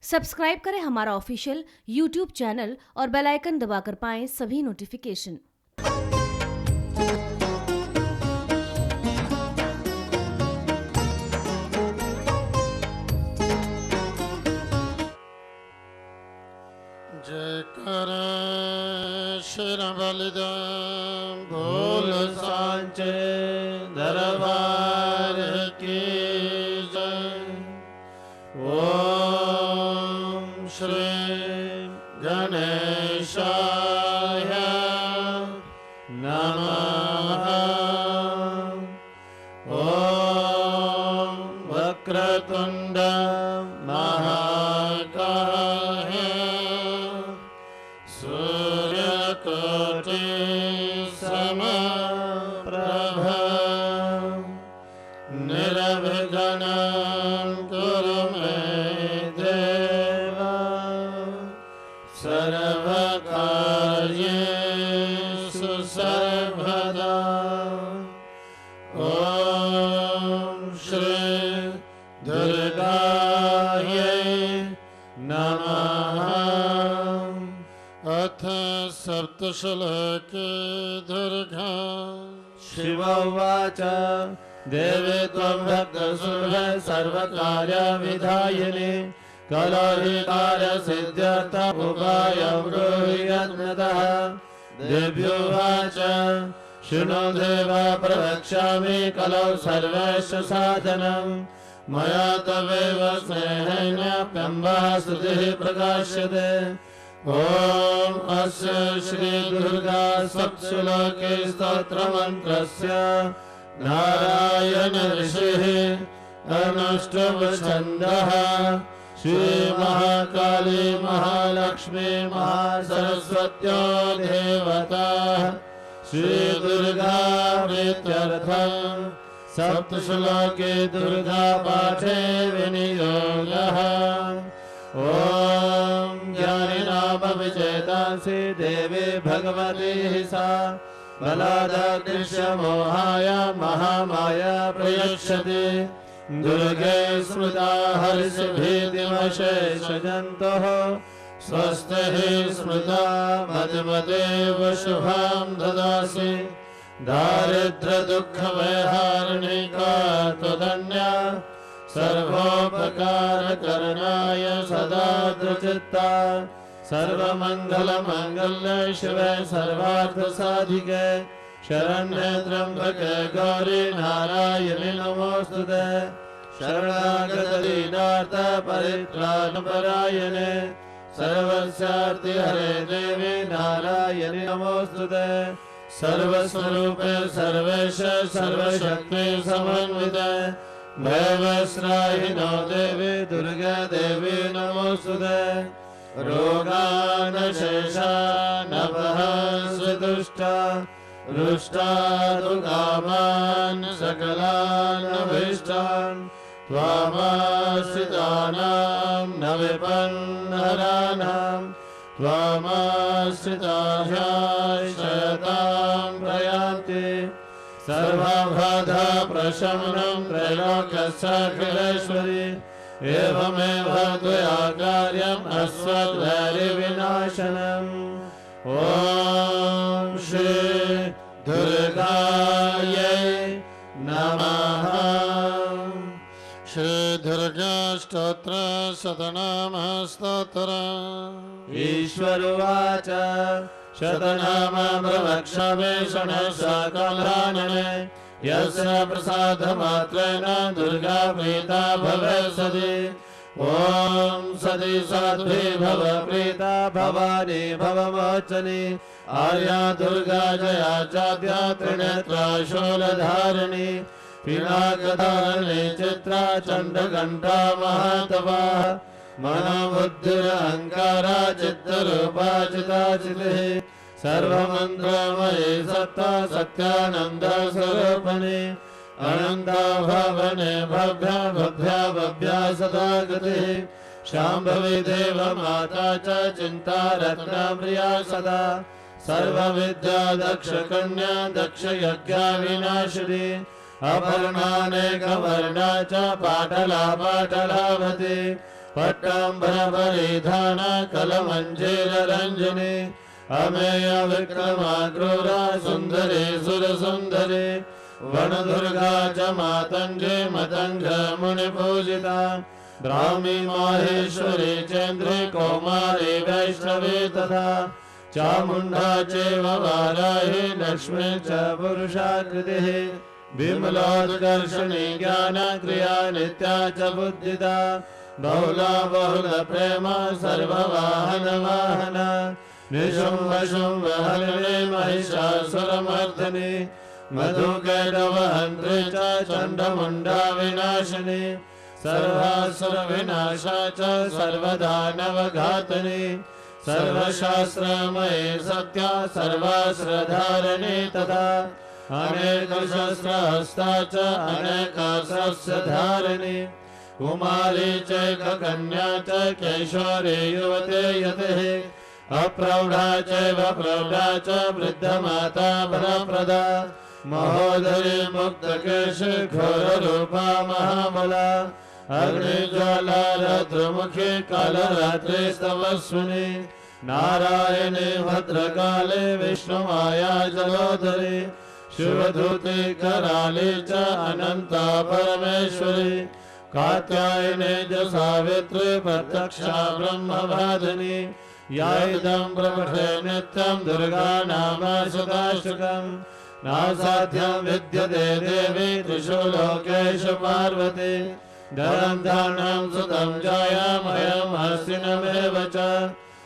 Subscribe करें हमारा official YouTube channel और बेल आइकन दबाकर पाएं सभी नोटिफिकेशन। जयकर शिर बलिदान भूल सांचे दरबार की जय। ओम श्री गणेशाय नमः। ओम वक्रतुंड महाकाय सूर्यकोटि समप्रभ निर्विघ्नं कुरु मे देव सर्वकार्येषु सर्वदा। ॐ श्री दुर्गायै नमः। अथ सप्तश्लोके दुर्गा। शिव उवाच देवे त्वं भक्तसुलभे सर्वकार्यविधायिने कलौहिकार्यसिद्ध्यर्थ उपायं ब्रूहि यत्नतः। देव्योवाच शृणु देव प्रवक्ष्यामि कलौ सर्वस्य साधनं मया तवेव स्नेहेन प्यम्बः स्तुतिः प्रकाश्यते। ओम अस्य श्री दुर्गा सप्तश्लोके स्तोत्रमन्त्रस्य नारायण ऋषिः अनुष्टुप् छन्दः। श्री महाकाली महालक्ष्मी महासरस्वत्यो देवताः श्री दुर्गा प्रीत्यर्थं सप्तश्लोके दुर्गा पाठे विनियोगः। ओम ज्ञानिनामविचेतांसि देवी भगवती सा बलादकृष्य मोहाय महामाया प्रयच्छति। दुर्गे स्मृता हर्षभीतिमशेषजन्तुः स्वस्ति हि स्मृता मदमदेव शुभां ददासि। दारिद्र्यदुःखवैहारिणिका त्वदन्या सर्वोपकारकरणाय सदा दृचित्ता। सर्वमङ्गलमाङ्गल्ये शिवे सर्वार्थसाधिके शरण्ये त्र्यम्बके गौरी नारायणि नमोऽस्तुते। शरणागतदीनार्थ परित्राणपरायणे सर्वस्यार्तिहरे देवी नारायणि नमोऽस्तुते। सर्वस्वरूपे सर्वेश सर्वशक्ति समन्विते भैवस्राहिनो देवी दुर्गा देवी नमोऽस्तुते। रोगानशेषानपहस्विदुष्टा रुष्टा तु कामान् सकलान् अभीष्टान् त्वामाश्रितानां न विपन्नहराणां त्वामाश्रिताश्रयतां प्रयान्ति। सर्वबाधा प्रशमनं त्रैलोक्यस्याखिलेश्वरी एवमेव त्वया कार्यम् अस्मद्वैरिविनाशनम्। ॐ श्री दुर्गायै नमः। श्री दुर्गा स्तोत्र शतनामः स्तोत्र। ईश्वर उवाच शतनाम प्रवक्ष्यामि षण्शाकम्भ्रानने यस्य प्रसादमात्रेण दुर्गा प्रीता भवेत् सति। ॐ सति साध्वी भव प्रीता भवानी भवमोचनी आर्या दुर्गा जया चाद्या त्रिनेत्रा शूलधारिणी पिनाकधारिणी चित्रा चण्डघण्टा महातपा मनोबुद्धिरहङ्कारा चित्तरूपा चिताचितिः सर्वमन्त्रमयी सत्ता सत्यानन्दस्वरूपिणी अनन्ता भवने भव्या भव्या भव्या सदा गतिः शाम्भवी देवमाता च चिन्ता रत्नप्रिया सदा सर्वविद्या दक्षकन्या दक्षयज्ञविनाशिनी अपर्णानेकवर्णा च पाटला पाटलावती पट्टांबर परिधान कलमंजीर रंजनी अमेय विक्रमाक्रूरा सुंदरी सुर सुंदरी वनदुर्गा च मातंगे मतंग मुनि पूजिता ब्राह्मी माहेश्वरी चंद्री कौमारी वैष्णवी तथा चामुंडा चैव वाराही लक्ष्मी च पुरुषाकृतिः विमलोत्कर्षणी ज्ञान क्रिया नित्या च बुद्धिदा बहुला बहुल प्रेम सर्ववाहन वाहन निशुंभ शुंभ हरिणी महिषासुरमर्दिनी मधुकैटवहन्त्री च चण्डमुण्डा विनाशिनी सर्वासुर विनाशा च सर्वदानवघातिनी सर्वशास्त्रमयी सत्या सर्वास्त्रधारिणी तथा अनेक शस्त्रहस्ता च अनेक शस्त्रधारिणी कुमारी चैक कन्या च कैशोरी युवते यतिः अप्रौढा चैव प्रौढा च वृद्धमाता वरप्रदा महोदरी मुक्तकेश घोररूपा महाबला अग्निज्वाला रौद्रमुखी कालरात्रि तपस्विनी नारायणी भद्रकाली विष्णुमाया जलोधरी शिवधूते कराली च अनंता परमेश्वरी कात्यायनी च सावित्री प्रत्यक्षा ब्रह्मवादिनी या इदं प्रपठे नित्यं दुर्गा नाम शताष्टकम् नासाध्यं विद्यते देवी त्रिषु लोकेषु पार्वती धरन्धानं सुतं जायामयं हस्तिनमेव च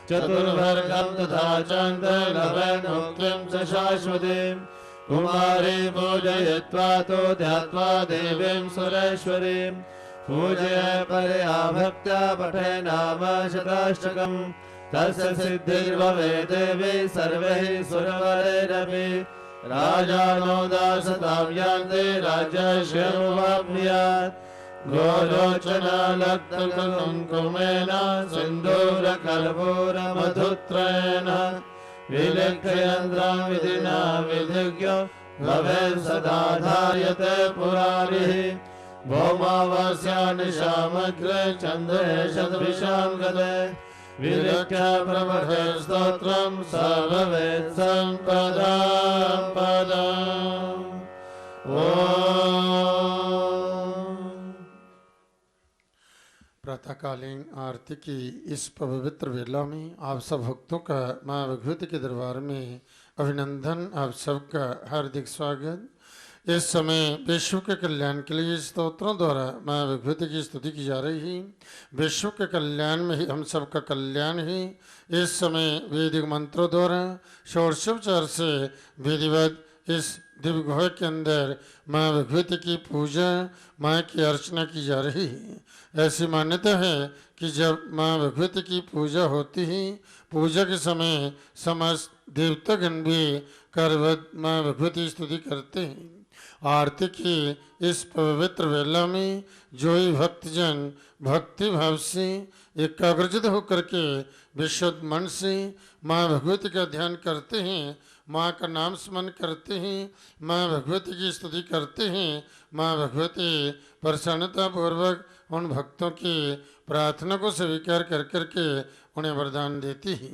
चतुर्वर्गं तथा चान्तर्लभेन मुक्तिं च शाश्वतीं कुमारी पूजयित्वा तो ध्यात्वा देवीं सुरेश्वरीं पूजय परया भक्त्या पठे नाम शताष्टकम् तस्य सिद्धिर्भवे देवी सर्वैः सुरवरैरपि राजानो दासतां यान्ति राज्यश्रियमुपाप्नुयात् गोलोचना लक्तकुङ्कुमेन सिन्दूरकर्पूरमधुत्रयेण विलिख्ययन्त्रं विधिना विधिज्ञो भवेत् सदा धार्यते पुरारिः भौमावास्या निशामग्रे चन्द्रे शतभिषां गते विलिख्य प्रपठे स्तोत्रं स भवेत् सम्पदां पदम् प्रातःकालीन आरती की इस पवित्र वेला में आप सब भक्तों का माँ विभूति के दरबार में अभिनंदन। आप सबका हार्दिक स्वागत। इस समय विश्व के कल्याण के लिए स्तोत्रों द्वारा माँ विभूति की स्तुति की जा रही है। विश्व के कल्याण में ही हम सबका कल्याण ही इस समय वैदिक मंत्रों द्वारा षोडशोपचार से विधिवत इस दिव्य गुहा के अंदर माँ विभूति की पूजा, माँ की अर्चना की जा रही है। ऐसी मान्यता है कि जब माँ विभूति की पूजा होती है, पूजा के समय समस्त देवतागण भी करवत माँ विभूति की स्तुति करते हैं। आरती की इस पवित्र वेला में जो ही भक्तजन भक्ति भाव से एकाग्रचित होकर के विशुद्ध मन से माँ भगवती का ध्यान करते हैं, माँ का नाम स्मरण करते हैं, माँ भगवती की स्तुति करते हैं, माँ भगवती प्रसन्नता पूर्वक उन भक्तों की प्रार्थना को स्वीकार कर करके उन्हें वरदान देती है।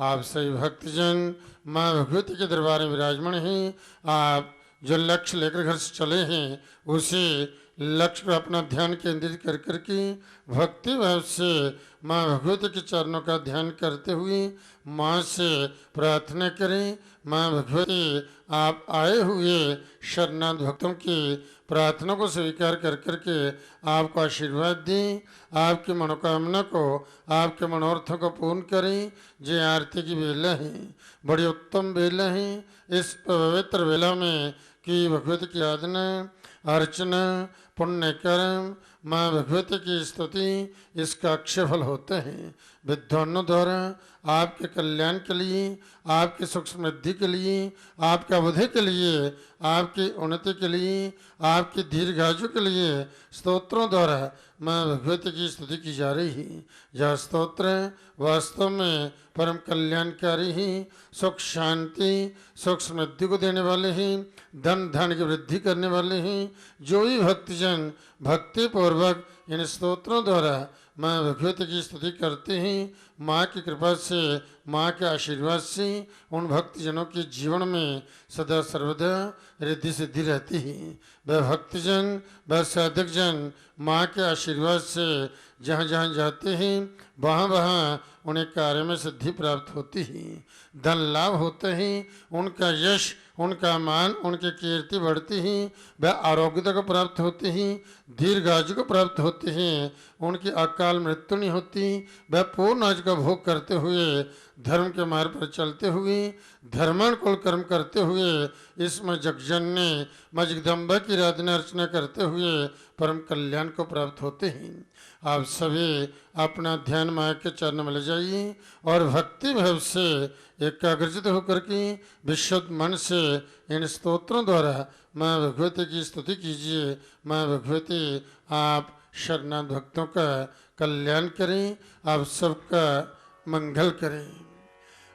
आप सभी भक्तजन माँ भगवती के दरबार में विराजमान हैं। आप जो लक्ष्य लेकर घर से चले हैं उसी लक्ष्य पर अपना ध्यान केंद्रित कर करके भक्ति भाव से माँ भगवती के चरणों का ध्यान करते हुए माँ से प्रार्थना करें। माँ भगवती आप आए हुए शरणागत भक्तों की प्रार्थना को स्वीकार कर करके आपको आशीर्वाद दें, आपकी मनोकामना को, आपके मनोरथों को पूर्ण करें। जे आरती की वेला है, बड़ी उत्तम वेला है। इस पवित्र वेला में कि भगवती की आराधना, अर्चना, पुण्य कर्म, माँ भगवती की स्तुति, इसका अक्षय फल होता है। विद्वानों द्वारा आपके कल्याण के लिए, आपकी सुख समृद्धि के लिए, आपके अवधि के लिए, आपकी उन्नति के लिए, आपकी दीर्घायु के लिए स्तोत्रों द्वारा माँ भगवती की स्तुति की जा रही है। यह स्तोत्र वास्तव में परम कल्याणकारी ही, सुख शांति, सुख समृद्धि को देने वाले हैं, धन धान्य की वृद्धि करने वाले हैं। जो ही भक्तजन भक्ति पूर्वक इन स्तोत्रों द्वारा माँ भगवती की स्तुति करते हैं। माँ की कृपा से, माँ के आशीर्वाद से उन भक्तजनों के जीवन में सदा सर्वदा रिद्धि सिद्धि रहती है। वह भक्तजन, वह साधकजन माँ के आशीर्वाद से जहाँ जहाँ जाते हैं वहाँ वहाँ उन्हें कार्य में सिद्धि प्राप्त होती है, धन लाभ होते हैं, उनका यश, उनका मान, उनकी कीर्ति बढ़ती है, वह आरोग्यता को प्राप्त होते हैं, दीर्घायु को प्राप्त होते हैं, उनकी अकाल मृत्यु नहीं होती, वह पूर्ण आयु का भोग करते हुए धर्म के मार्ग पर चलते हुए धर्मानुकूल कर्म करते हुए इसमें जगजननी माँ जगदम्बा की आराधना अर्चना करते हुए परम कल्याण को प्राप्त होते हैं। आप सभी अपना ध्यान माँ के चरण में ले जाइए और भक्ति भाव से एकाग्रचित होकर के विशुद्ध मन से इन स्तोत्रों द्वारा माँ भगवती की स्तुति कीजिए। माँ भगवती आप शरणागत भक्तों का कल्याण करें, आप सबका मंगल करें।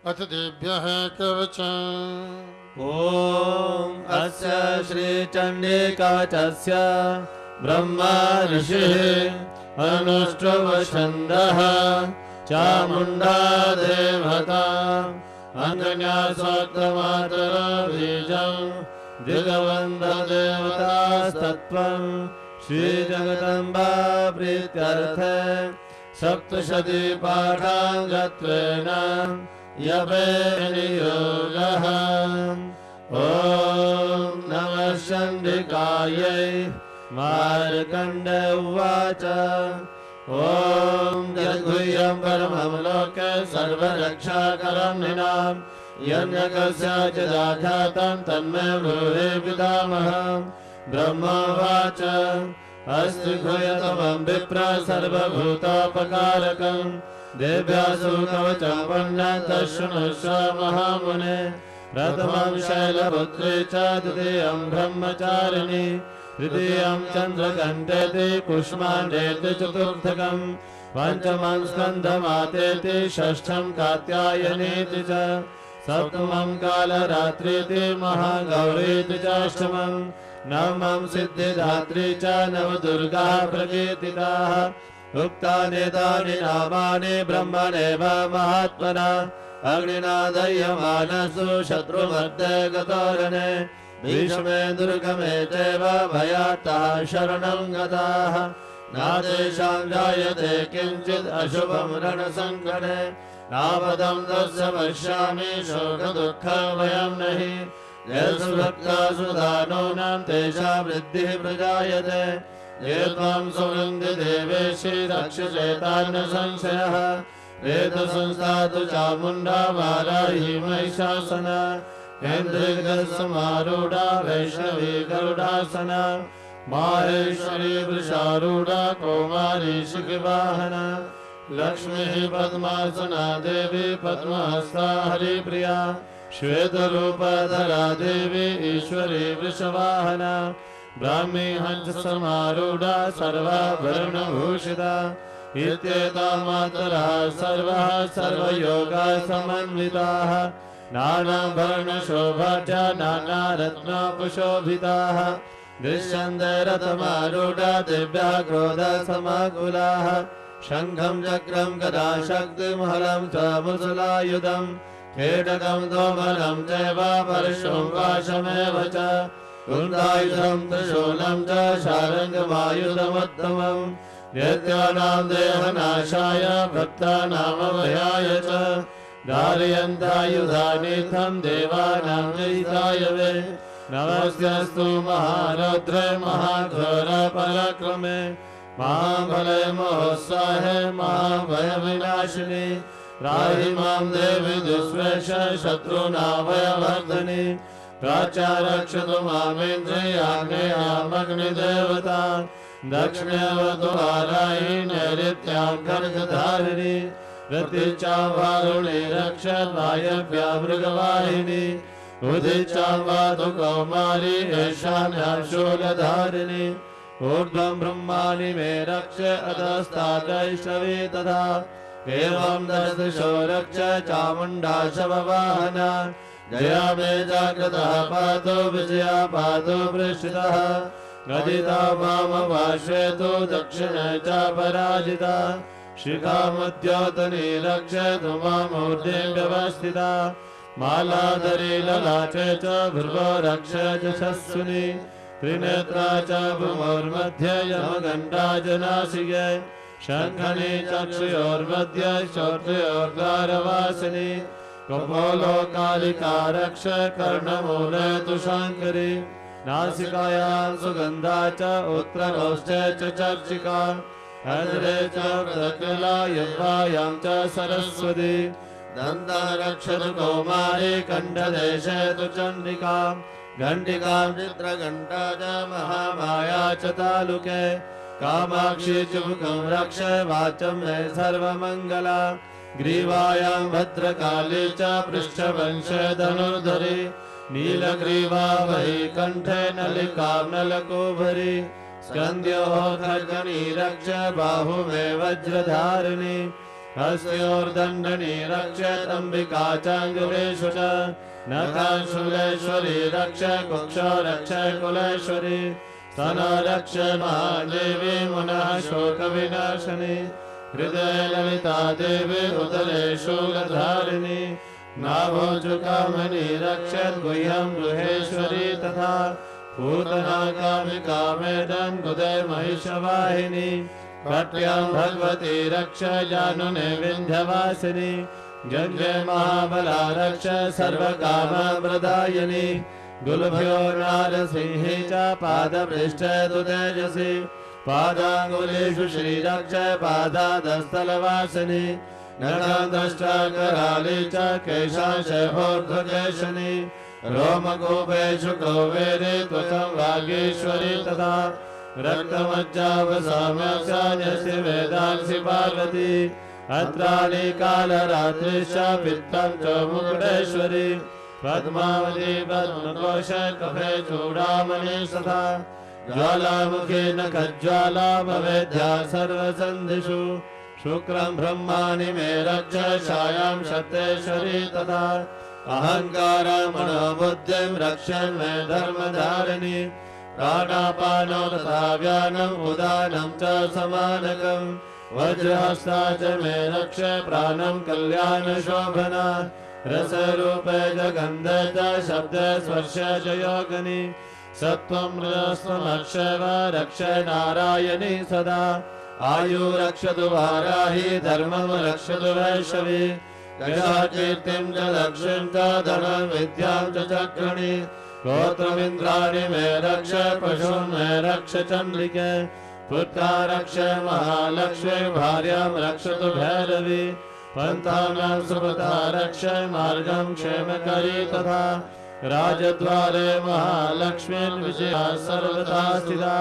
अथ देभ्यः कवचम्। ॐ अस्य श्रीचण्डी कवचस्य ब्रह्मा ऋषिः अनुष्टुप्छन्दः चामुण्डा देवता अन्यन्यासोक्तमातरबीजं दिगवन्ददेवतास्तत्त्वं श्रीजगदम्बा प्रीत्यर्थे सप्तशती पाठाङ्गत्वेन यवे नियोगः। ॐ नमः चण्डिकायै। मार्कण्डे उवाच ॐ यद्गुह्यं परमं लोके सर्वरक्षाकरं नृणां यज्ञकस्याचिदाख्यातं तन्मे ब्रूहि पितामहः। ब्रह्मोवाच अस्ति गुह्यतमं विप्र सर्वभूतोपकारकं देव्यासु कवचं पुण्यं शृणुष्व महामुने। प्रथमं शैलपुत्री च द्वितीयं ब्रह्मचारिणी तृतीयं चन्द्रघण्टेति कुष्माण्डेति चतुर्थकं पञ्चमं स्कन्दमातेति षष्ठं कात्यायनीति च सप्तमं कालरात्रीति महागौरीति च अष्टमं नवमं सिद्धिदात्री च नवदुर्गा प्रकीर्तिताः। उक्तानि तानि नामानि ब्रह्मणेव महात्मना अग्निना दह्यमानसु शत्रुमध्ये गतोरणे भीष्मे दुर्गमे चैव भयात्तः शरणं गताः। नादेशां जायते किञ्चित् अशुभं रणसङ्कटे नापदं तस्य पश्यामि शोकदुःखभयं नहि। येषु भक्तासु दानूनां तेषां वृद्धिः प्रजायते ये त्वां सुवृन्ति देवेशि रक्षसेतान्न संशयः। वेदसंस्थातु चामुण्डा वाराही महिषासना इन्द्रगजसमारूढा वैष्णवी गरुडासना माहेश्वरी वृषारूढा कौमारी शिखवाहना लक्ष्मीः पद्मासना देवी पद्महस्ता हरिप्रिया श्वेतरूपधरा देवी ईश्वरी वृषवाहना ब्राह्मी हंससमारूढा सर्वाभरणभूषिता इत्येता मातरः सर्वः सर्वयोगा समन्विताः नानाभरणशोभा च नानारत्नोपशोभिताः दृश्यन्ते रथमारूढा दिव्याः क्रोधसमाकुलाः शङ्खं चक्रं गदा शक्तिमहलं च मुसलायुधं खेटकं तोमरं चैव परशुं पाशमेव च कुन्दायुधं त्रिशूलं च शारङ्गमायुधमुत्तमं नित्यानां देहनाशाय भक्तानामभयाय च धारयन्तायुधानीथं देवानां विहिताय वे नमस्तेऽस्तु महारौद्रे महाघोरपराक्रमे महाबले महोत्साहे महाभयविनाशिनी त्राहि मां देवि दुष्प्रेष शत्रूणाभयवर्धिनी प्राच्यारक्षतु मामेन्द्रियाग्नेयामग्निदेवता दक्षिणेऽवतु वाराही नैऋत्यां खड्गधारिणी प्रतीचां वारुणी रक्षद्वायव्या मृगवाहिनी उदिचां वातु कौमारी ईशान्यां शूलधारिणी ऊर्ध्वं ब्रह्माणि मे रक्ष अधस्ताद्वैष्णवी तथा एवं दशदिशो रक्ष चामुण्डा शववाहना जया मे जाग्रतः पातु विजया पातु वृषितः गदिता वामपार्श्वे दक्षिणे च पराजिता शिखामुद्योतनी रक्षतु मामूर्ध्नि व्यवस्थिता मालाधरी ललाटे च भ्रुवो रक्षजशस्विनी त्रिनेत्रा च भूमोर्मध्ये यमगण्डा जनासिके शङ्खनी चक्षुयोर्मध्ये श्रोत्रयोर्द्वारवासिनी कपोलो कालिका रक्ष कर्णमूले तु शाङ्करी नासिकायां सुगन्धा च उत्तरोष्ठे च चर्चिका हृदये च प्रकृला यम्बायां च सरस्वती दन्ता रक्षतु कौमारी कण्ठदेशे तु चण्डिका घण्टिकां चित्रघण्टा च महामाया च तालुके कामाक्षी च मुखं रक्ष वाचं मे सर्वमङ्गला ग्रीवायां भद्रकाली च पृष्ठवंशे धनुर्धरी नीलग्रीवा वै कण्ठे नलिकां नलकोभरी स्कन्ध्योः खड्गनी रक्ष बाहु मे वज्रधारिणी हस्तयोर्दण्डनी रक्ष तम्बिका चाङ्गुलेषु च नखाशूलेश्वरी रक्ष कुक्षो रक्ष कुलेश्वरी स्तनो रक्ष महादेवी मुनः शोकविनाशिनी हृदये ललिता देवी उदरे शूलधारिणी नाभोजुकामनी रक्षत् गुह्यं गृहेश्वरी तथा पूतना कामिका मेदं गुदे महिषवाहिनी कट्यां भगवती रक्ष जानुने विन्ध्यवासिनी गङ्गे महाबला रक्ष सर्वकामप्रदायिनी गुलभ्यो नारसिंही च पादपृष्ठे तु तेजसी पादाङ्गुलीषु श्रीरक्ष पादादस्थलवासिनी नखदृष्टा कराली च केशांशोर्ध्वकेशिनी रोमकूपेषु कौवेरी त्वचं वागीश्वरी तथा रक्तमज्जावसाम्यस्यान्यस्य वेदांसि पार्वती अत्राणि कालरात्रिश्च पित्तं च मुकुटेश्वरी पद्मावती पद्मकोश कफे चूडामणि तथा ज्वालामुखी नखज्वाला भवेद्या सर्वसन्धिषु शुक्रं ब्रह्माणि मे रक्ष छायां सत्येश्वरी तथा अहङ्कारमनोबुद्धिं रक्षन् मे धर्मधारिणी प्राणापानो तथा व्यानम् उदानं च समानकम् वज्रहस्ता च मे रक्ष प्राणं कल्याणशोभना रसरूपे च गन्धे च शब्दे स्पर्शे च योगिनी सत्त्वं रजस्त्वमक्षव रक्ष नारायणी सदा आयु रक्षतु वाराही धर्मं रक्षतु वैष्णवी कीर्तिं च लक्ष्मीं च धनं विद्यां च चक्रणि गोत्रमिन्द्राणि मे रक्ष पशून् मे रक्ष चण्डिके पुत्रा रक्ष महालक्ष्मी भार्यां रक्षतु भैरवी पन्थानां सुपथा रक्ष मार्गं क्षेमकरी तथा राजद्वारे महालक्ष्मीं विजया सर्वदा स्थिता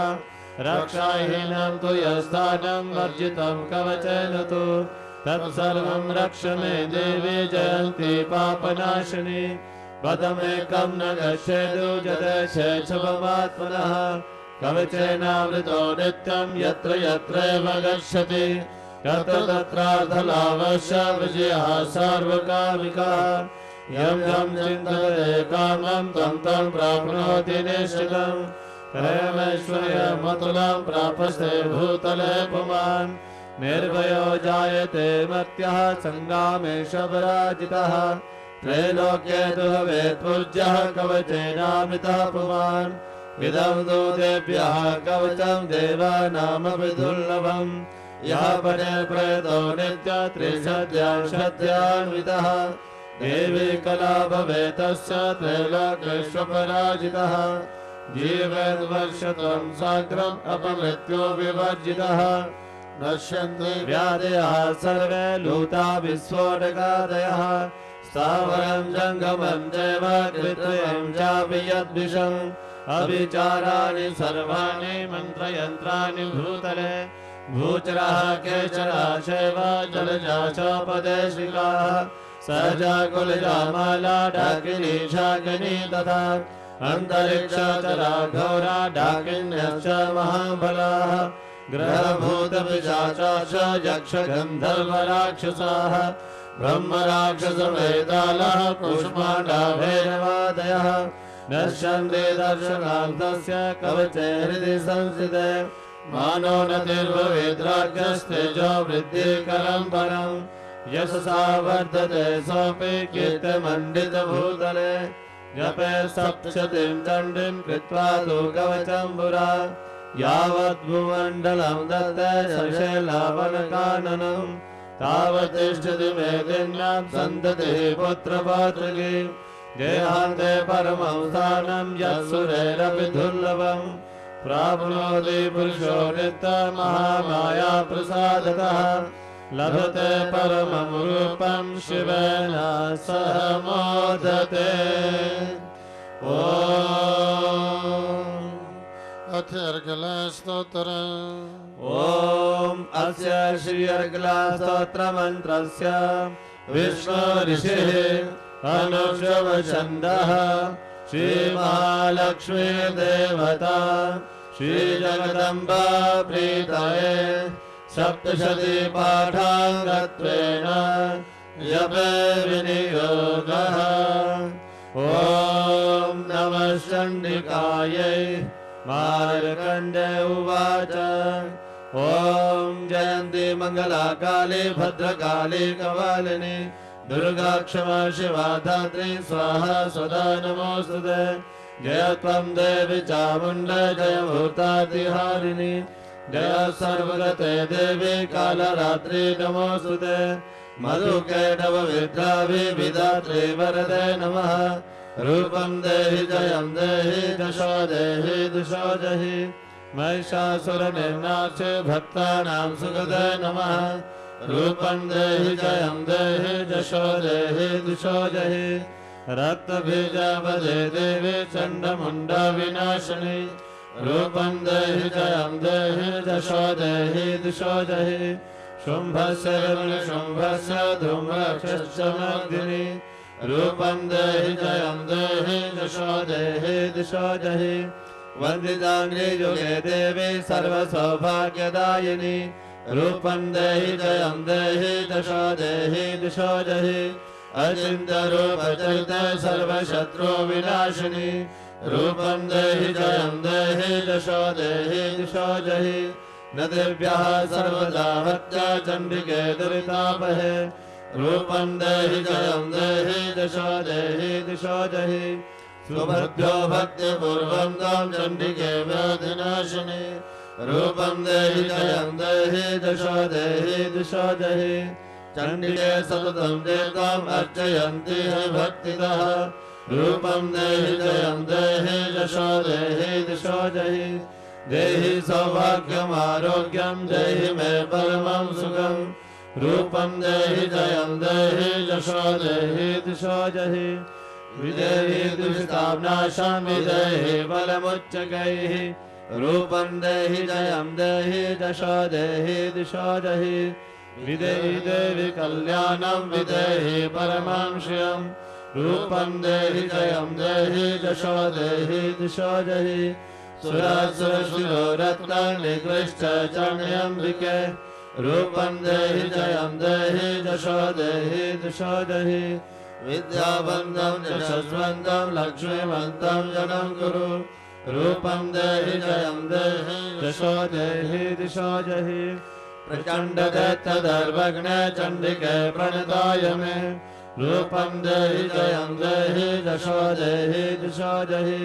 रक्षाहीनं तु यस्थानं वर्जितं कवचेन तु तत्सर्वं रक्ष मे देवी जयन्ती पापनाशिनी पदमेकं न गच्छेदु जदेशे शुभमात्मनः कवचेनावृतो नित्यं यत्र यत्रैव गच्छति तत्र तत्रार्थलाभस्य विजयः सार्वकामिकः यं यं चिन्तयते कामं तं तं प्राप्नोति निश्चितं त्रयमैश्वर्यमतुलं प्रापस्ते भूतले पुमान् निर्भयो जायते मर्त्यः सङ्ग्रामेष पराजितः त्रैलोक्ये तु भवेत् पूज्यः कवचेनामृतः पुमान् इदं दूतेभ्यः कवचं देवानामपि दुर्लभम् यः पठे प्रयतो नित्य त्रिशद्यान्वितः देवी कला भवेत् तस्य त्रैलोक्येष्वपराजितः जीवेद्वर्षत्वं साग्रम् अपमृत्यो विवर्जितः नश्यन्ति व्याधयः सर्वे लूता विस्फोटकादयः स्थावरं जङ्गमं चैव कृत्रिमं चापि यद्विषम् अभिचाराणि सर्वाणि मन्त्रयन्त्राणि भूतले भूचराः केचराः चैव जलजा चोपदेशिकाः सहजा कुलजा माला डाकिनी शाकिनी तथा अन्तरिक्षचरा घोरा डाकिन्यश्च महाबलाः ग्रहभूतपिशाचाश्च यक्षगन्धर्वराक्षसाः ब्रह्मराक्षसवेतालः कूष्माण्डा भैरवादयः नश्यन्ति दर्शनार्थस्य कवचे हृदि संस्थिते मानो नतिर्भवेद्राज्ञस्तेजो वृद्धिकरं परम् यशसा वर्धते सोऽपि कीर्तिमण्डितभूतले जपे सप्तशतीं चण्डीं कृत्वा तु कवचं पुरा यावत् भूमण्डलं दत्ते शशैलावनकाननं तावत् तिष्ठति मेदिन्यां सन्ततिः पुत्रपौत्रकी देहान्ते परमं स्थानं यत्सुरैरपि दुर्लभम् प्राप्नोति पुरुषो नित्यमहामाया प्रसादतः लभते परमं रूपं शिवेन सह मोदते। अथ अर्गलस्तोत्रम् ॐ अस्य श्री अर्गलास्तोत्रमन्त्रस्य विष्णु ऋषिः अनुष्टवछन्दः श्रीमहालक्ष्मी देवता श्रीजगदम्बा प्रीतये सप्तशती पाठाङ्गत्वेन जपे विनियोगः। ॐ नमः चण्डिकायै। मार्कण्डेय उवाच ॐ जयन्ती मङ्गला काली भद्रकाली कपालिनी दुर्गा क्षमा शिवा धात्री स्वाहा स्वधा नमोऽस्तुते। जय त्वं देवी चामुण्डा जय भूतातिहारिणी जय सर्वगते देवी कालरात्रि नमोऽस्तुते। मधुकैटभविद्राविधात्री वरदे नमः। रूपं देहि जयं देहि दशो देहि दिशो जहि महिषासुरनिर्नाक्षे भक्तानां सुखदे नमः। रूपं देहि जयं देहि दशो देहि दिशो जहि रक्तबीजावधे देवी चण्डमुण्डा विनाशिनी रूपं देहि जयं देहि दशो देहि दिशो जहि शुम्भस्य शुम्भस्य धूम्रक्षमग्नि रूपं देहि जयं देहि दशो देहि दिशो जहि वन्दिताङ्घ्रि युगे देवी सर्वसौभाग्यदायिनी रूपं देहि जयं देहि दशो देहि दिशो जहि अचिन्त्यरूपचरिते सर्वशत्रु विनाशिनी रूपं देहि जयं देहि दशो देहि दिशो जहि न दिव्यः सर्वदा भक्त्या चण्डिके दुरितापहे रूपं देहि जयं देहि दशो देहि दिशो जहि सुभद्रो भक्तिपूर्वं त्वां चण्डिके व्याधिनाशिनी रूपं देहि जयं देहि दशो देहि दिशो जहि चण्डिके सततं ते त्वाम् अर्चयन्ति भक्तितः रूपं देहि जयं देहि दशो देहि दिशो जहि देहि सौभाग्यमारोग्यं देहि मे परमं सुखम् रूपं देहि जयं देहि दशो देहि दिशो जहि विदेहि दुष्टानाशं विदेहि बलमुच्चकैः रूपं देहि जयं देहि दशो देहि दिशो जहि विदेहि देवि कल्याणं विदेहि परमं श्रियं रूपं देहि जयं देहि दशो देहि दिशो जहि सुरासुरशिरो रत्नं निकृष्ट चण्यम्बिके रूपं देहि जयं देहि दशो देहि दिशो जहि विद्यावन्तं यशस्वन्तं लक्ष्मीवन्तं जनं कुरु रूपं देहि जयं देहि दशो देहि दिशो जहि प्रचण्डदैत्यदर्वघ्ने चण्डिके प्रणताय मे रूपं देहि जयं देहि दशो देहि दिशो जहि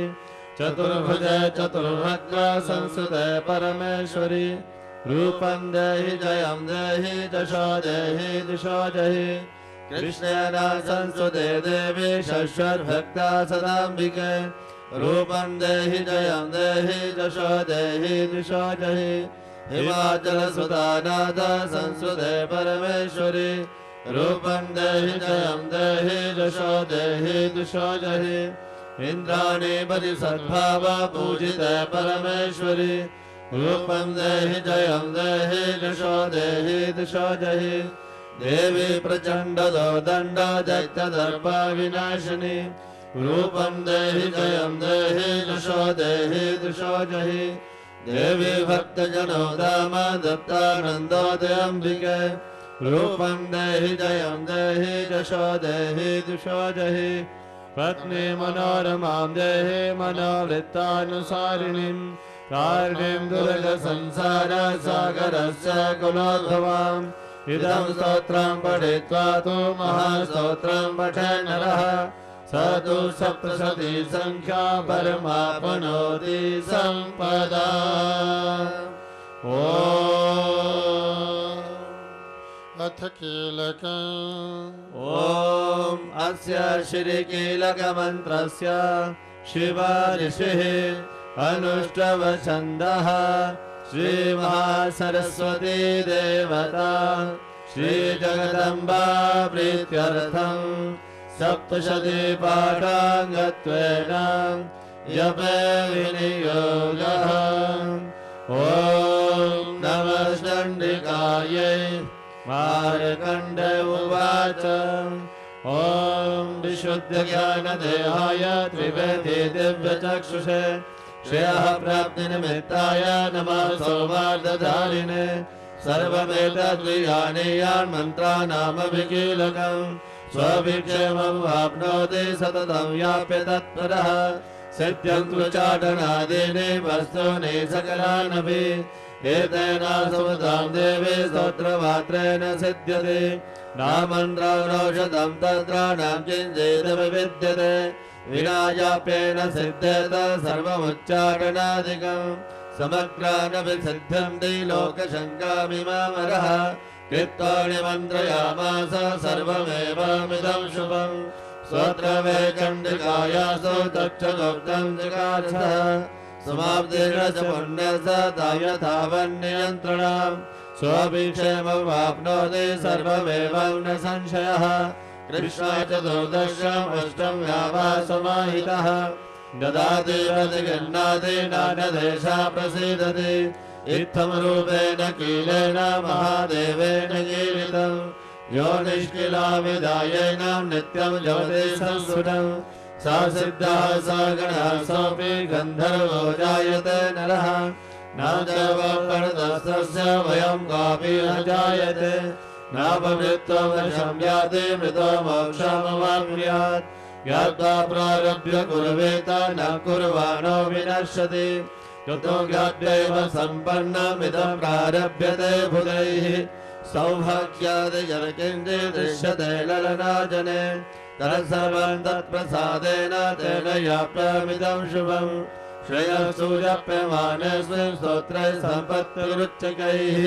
चतुर्भुजे चतुर्भद्र संस्कृते परमेश्वरी रूपं देहि जयं देहि दशो देहि दिशो जहि कृष्णेन संस्कृते देवी शश्वद्भक्ता सदाम्बिके रूपं देहि जयं देहि दशो देहि दिशो जहि हिमाचलसुतानाथ संस्कृते परमेश्वरी रूपं देहि जयं देहि दशो देहि दिशो जहि इन्द्राणी बलि सद्भावा पूजिते परमेश्वरी रूपं देहि जयं देहि दशो देहि दिशो जहि देवी प्रचण्डदो दण्ड दैत्यदर्पा विनाशिनी रूपं देहि जयं देहि दशो देहि दिशो जहि देवी भक्तजनो धाम दत्तानन्दोदयम्बिके रूपं देहि जयं देहि दशो देहि दिशो जहि पत्नी मनोरमां देहि मनोवृत्तानुसारिणीं कारिणीं दुर्गसंसारसागरस्य कुलोद्भवाम् इदं स्तोत्रं पठित्वा तु महास्तोत्रं पठे नरः स तु सप्तशती संख्या परमाप्नोति सम्पदा। अथ कीलक ॐ अस्य श्रीकीलकमन्त्रस्य शिव ऋषिः अनुष्टवछन्दः श्रीमहासरस्वती देवता श्रीजगदम्बा प्रीत्यर्थं सप्तशती पाठाङ्गत्वेन जपे विनियोगः। ॐ नमः चण्डिकायै। मार्कण्ड उवाच ॐ विशुद्धज्ञानदेहाय त्रिवेदी दिव्यचक्षुषे श्रेयः प्राप्तिनिमित्ताय नमः सौहार्दधारिणे सर्वमेतद्विजानीयान् मन्त्राणामभिकीलकम् स्वभिक्षेमं वाप्नोति सततं व्याप्य तत्परः सिद्ध्यङ्कुचाटनादीनि वस्तूनि सकलानपि एतेन सुमतां देवी स्तोत्रमात्रेण सिद्ध्यति नामन्त्रौषधं तन्त्राणां किञ्चिदपि विद्यते विना जाप्येन सिद्ध्येत सर्वमुच्चाटनादिकं समग्रानपि सिद्ध्यन्ति लोकशङ्कामिमामरः कृत्वा निमन्त्रयामास सर्वमेवमिदं शुभम् स्तोत्रमे चण्डिकायासु तक्षगुप्तं जगारसः समाप्तेन च पुण्यस्य यथावन्नियन्त्रणम् स्वभिक्षेमं वाप्नोति सर्वमेवं न संशयः। कृष्णाय चतुर्दश्याम् अष्टम्यावा समाहितः ददाति प्रतिगृह्णाति नान्यदेशा प्रसीदति इत्थं रूपेण कीलेन महादेवेन कीलितम् यो निष्किलाविदायेन नित्यं जपति संस्कृतम् सा सिद्धः सा गणः सोऽपि गन्धर्वो जायते नरः न देवपर्दस्य वयं कापि न जायते नापमृत्यो वशं याति मृतो मोक्षमवाप्नुयात् ज्ञात्वा प्रारभ्य कुर्वेत न कुर्वाणो विनश्यति ततो ज्ञात्यैव सम्पन्नमिदं प्रारभ्यते बुधैः सौभाग्यादिजनकेन्द्रे दृश्यते ललनाजने तत्सर्वं तत्प्रसादेन तेन याप्यमिदं शुभम् श्रेयसूयप्यमानेऽस्मिन् स्तोत्रे सम्पत्तिरुच्चकैः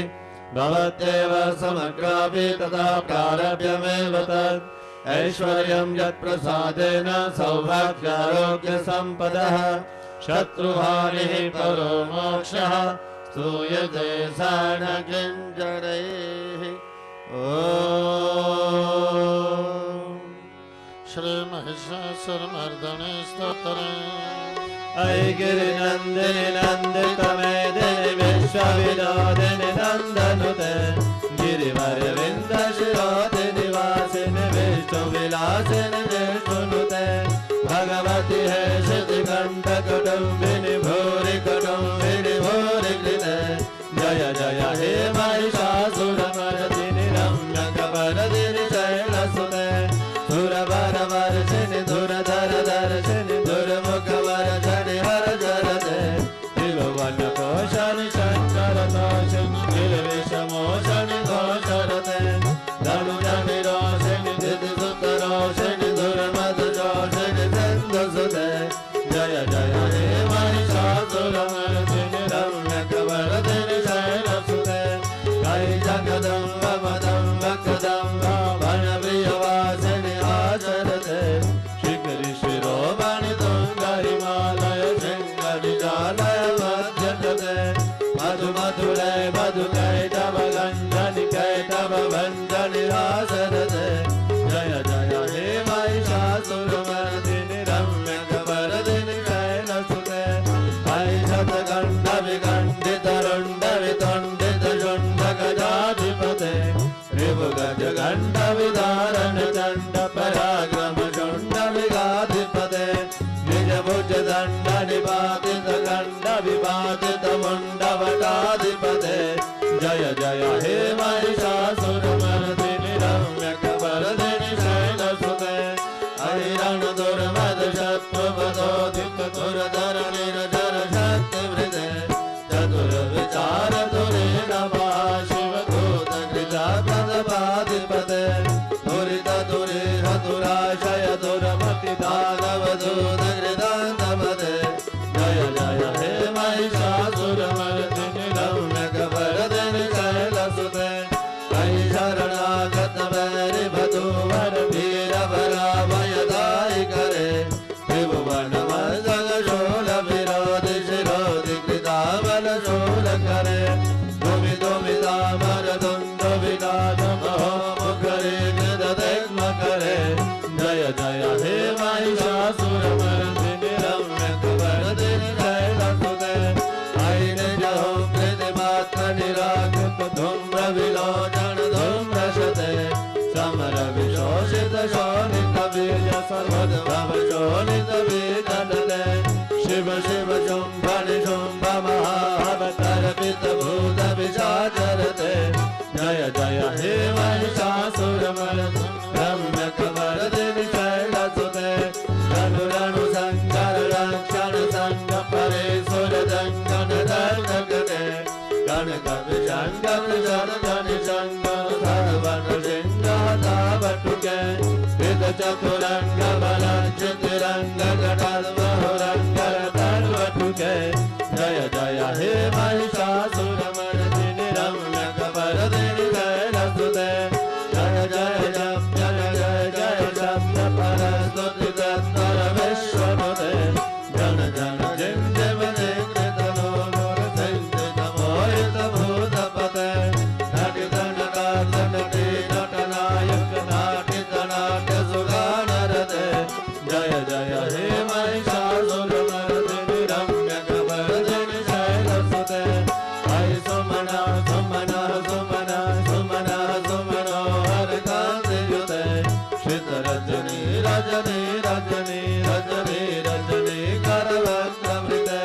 भवत्येव समग्रापि तथा प्रारभ्यमेव तत् ऐश्वर्यं यत्प्रसादेन सौभाग्यारोग्यसम्पदः शत्रुहानिः परो मोक्षः स्तूयते स न किञ्चनैः। ॐ श्री महिषासुरमर्दने स्तोत्रम् अयि गिरिनन्दिनि नन्दितमेदिनि विश्वविनोदिनि नन्दनुते गिरिवर्यविन्दशिरोदिनि वासिनि विष्णुविलासिनि विष्णुनुते भगवति हे श्रुतिकण्ठकुटुम्बिनि भूरि कुटुम्बिनि भूरि कृते जय जय हे महिषासुरमर्दिनि रम्यकवरदिनि शैलसुते सुरवरवर्षिणि धुरधरदर्शिनि दुर्मुखवर्षिणि हरजरते त्रिभुवनकोशनि शङ्करतोषिणि गिरिविषमोषणि घोषरते धनुजनि रोषिणि दितिसुतरोषिणि दुर्मधुजोषिणि सिन्धुसुते जय जय हे महिषासुरमर्दिनि रम्यकवरदिनि शैलसुते जय जगदम्ब मदम्ब कदम्ब वनप्रियवासिनि आचरते शिखरि शिरोमणि तुङ्गहिमालय शृङ्गनिजालय मध्यगते मधु मधुरै मधुकैटभ गञ्जनि कैटभ भञ्जनि आचरते जय जय हे महिषासुरमर्दिनि रम्यकवरदिनि शैलसुते महिषतकण्डविकण्डितरुण्डवितुण्डितशुण्डगजाधिपते ऋभुगजगण्डविदारण चण्डपराक्रम शुण्डविगाधिपते निजभुजदण्डनिपातितकण्डविपातितमुण्डवटाधिपते जय जय हे महिषासुरमर्दिनि रम्यकवरदिनि शैलसुते ऐरणदुर्मय शोणितबीज सर्वद्भवशोणितबीजदले शिव शिव शुम्भनि शुम्भ महावतारपितभूतविचाचरते जय जय हे महिषासुरमर्दिनि रम्यकवरदिनि शैलसुते रणु रणु शङ्कर रक्षण संग परेशुर दङ्गन दर्शकते कनकविशङ्कर जरधनि शङ्कर सर्वन सिंहतावटुके विद चतुरङ्ग बलच्युतिरङ्ग गणद्बहुरङ्ग तर्वटुके जय जय हे महिषासुरमर्दिनि रम्यकवरदिनि शैलसुते जय जय जय जय जय शब्द परस्तुति तत्पर विश्वनुते जन जन जिम जिम निकृतनो मोर संचित मोहित भूतपते नटित नटार्दनटे नटनायक नाटित नाट्य सुगानरते जय जय हे महिषासुरमर्दिनि रम्यकवरदिनि शैलसुते हरि सुमना सुमना सुमना सुमना सुमनो हरकान्तियुते श्रितरजनी रजनी रजनी रजनी रजनी करवक्त्रमृते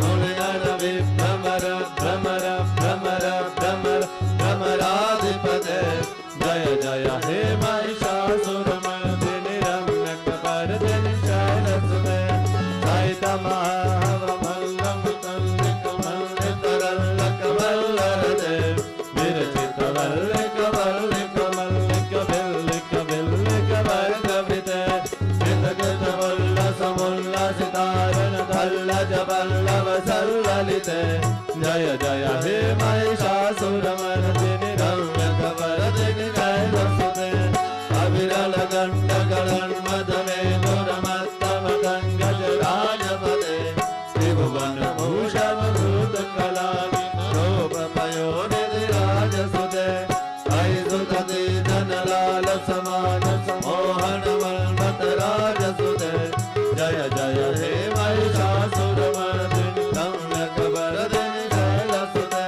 तुलिनर विभ्रमर भ्रमर भ्रमर भ्रमर भ्रमराधिपते जय जय हे महिषासुरमर्दिनि रम्यकवरदिनि शैलसुते सायितमहावमल्लं तल्लिकमल्लितरल्लकमल्लरते विरचितवल्लिकवल्लिकमल्लिकविल्लिकविल्लिकवर्गवृते कृतकृतवल्लसमुल्लसितारण धल्लजवल्लभसल्ललिते जय जय हे महिषासुरमर्दिनि रम्यकवरदिनि शैलसुते अविरल गण्डगणन्मदने दुरमत्तमकङ्गजराजपते त्रिभुवन भूषण भूतकलाविनोपपयोनिधिराजसुते ऐसुतते जनलाल समान मोहन मन्मथराजसुते जय जय हे महिषासुरमर्दिनि रम्यकवरदिनि शैलसुते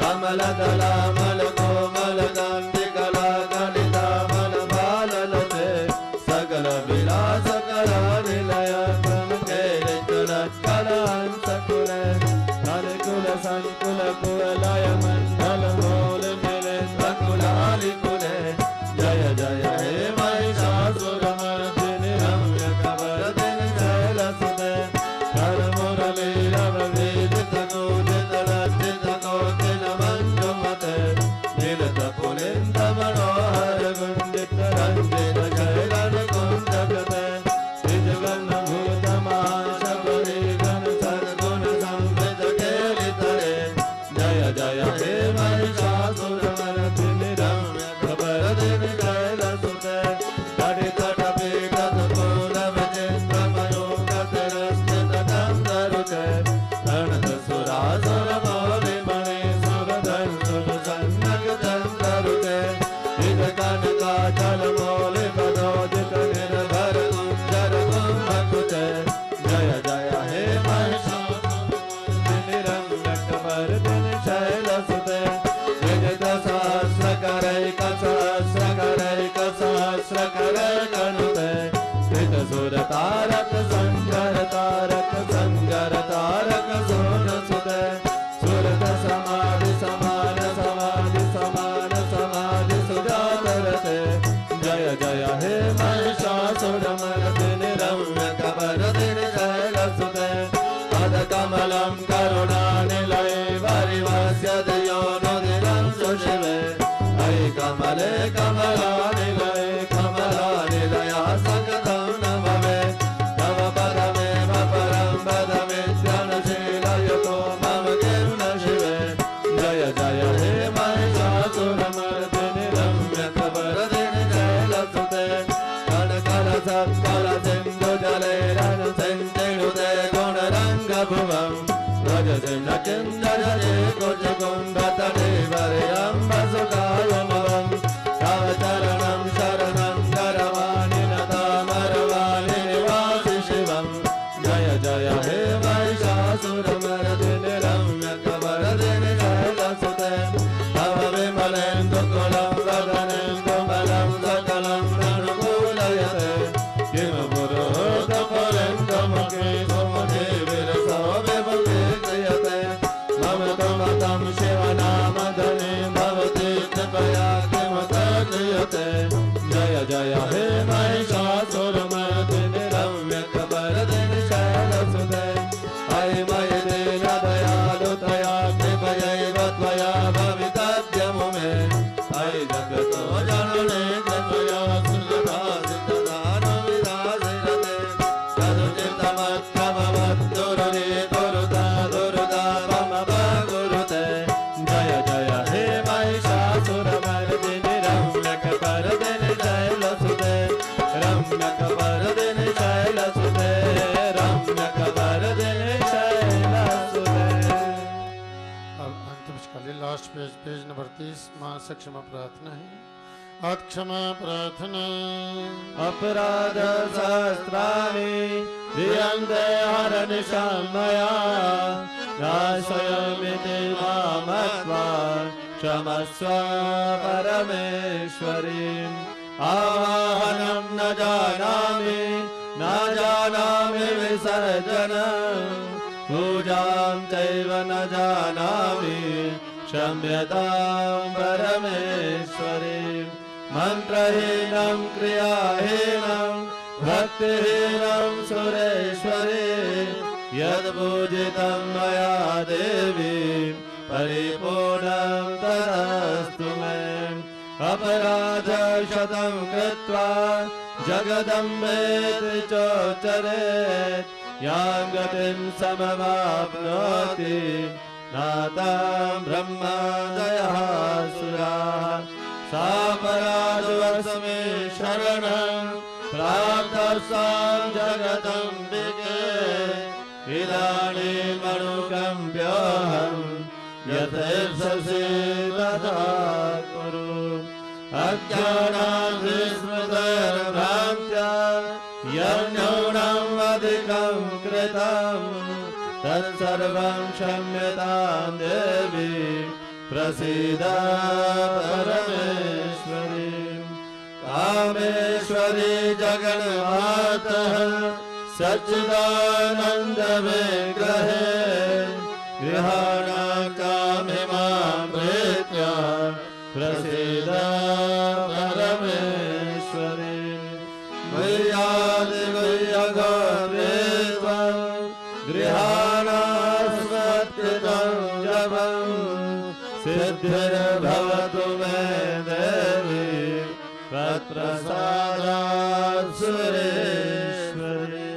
कमलदलामल कोमल कान्तिकला कलितामल बाललते सकल विलास कला निलय कलांसकुले कलकुल संकुल कुलय मंडल मूल मिलेन्द्र कुलालिकुले जय जय हे महिषासुरमर्दिनि रम्यकवरदिनि शैलसुते करमुरलीरव वेदित कूजित लज्जित कोकिल मंजुमते नीलत पुलिन्द मनोहर गुण्डित रञ्जित शैलन कुञ्जगते त्रिजगन भूत महाशबरी गण सद्गुण संविद केलितरे जय जय हे महिषासुरमर्दिनि रम्यकवरदिनि शैलसुते तडितटपीठत पूर्णविचित्रमयोगतिरस्थित गन्धरुचे रणदसुरासुरमौलिमणि सुरधर्षुल सन्नग चन्द्ररुचे निजकनकाचलमौलिपदोदित निर्भर कुञ्जर कुम्भकुचे जय जय हे महिषासुरमर्दिनि रम्यकवरदिनि शैलसुते विजित सहस्रकरैक सहस्रकरैक सहस्रकरैकनुते कृतसुरतारक संकर तारक संगर तारक सोनसुते सुरत समाधि समान समाधि समान समाधि सुजातरते जय जय हे महिषासुरमर्दिनि रम्यकवरदिनि शैलसुते पदकमलं करुणानिलये परिवस्यति योनुदिनं सुशिवे अयि कमले कमलानिलये कमलानिलया सकतं न भवेत् जय हे महिषासुरमर्दिनि रम्यकपर्दिनि शैलसुते अयि मयि दीन दयालु दयाग्निमयैव त्वया भवितव्यमु मे अयि जगतो जननी त्वया सुलभासितदानविदासिरते तदुचितमत्तमवद्दुरुनि दुरुता दुरुता मम भगुरुते जय जय हे महिषासुरमर्दिनि रम्यकपर्दिनि शैलसुते रम्यकपर्दिनि शैलसुते रम्यकपर्दिनि शैलसुते। अब अंतिम काली लास्ट पेज नंबर 30 माँ से क्षमा प्रार्थना है। अथ क्षमा प्रार्थना। अपराध सहस्राणि क्रियन्ते हरनिशं मया नाशयामिति मामत्वा क्षमस्व परमेश्वरीम् आवाहनं न जानामि विसर्जनम् पूजां चैव न जानामि क्षम्यतां परमेश्वरीम् मन्त्रहीनं क्रियाहीनं भक्तिहीनं सुरेश्वरी यद्पूजितं मया देवी परिपूर्णं तदस्तु मे अपराधशतं कृत्वा जगदम्बेति चोच्चरेत् यां गतिं समवाप्नोति नातां ब्रह्मादयः सुराः सापराधवस्मे शरणं प्राप्तस्तां जगदम्बिके इदानीमनुकम्प्योऽहं यथेच्छसि तथा कुरु अज्ञानाद्विस्मृतिर्भ्रान्त्या यन्यूनम् अधिकं कृतं तत्सर्वं क्षम्यतां देवी प्रसीद परमेश्वरी कामेश्वरी जगन्मातः सच्चिदानन्द विग्रहे गृहाणा कामिमां प्रीत्या प्रसीद परमेश्वरी मय्यादिगुह्यगौरीत्वं गृहाणास्मत्कृतं जपम् सिद्धिर्भवतु मे देवी तत्प्रसादात् सुरेश्वरी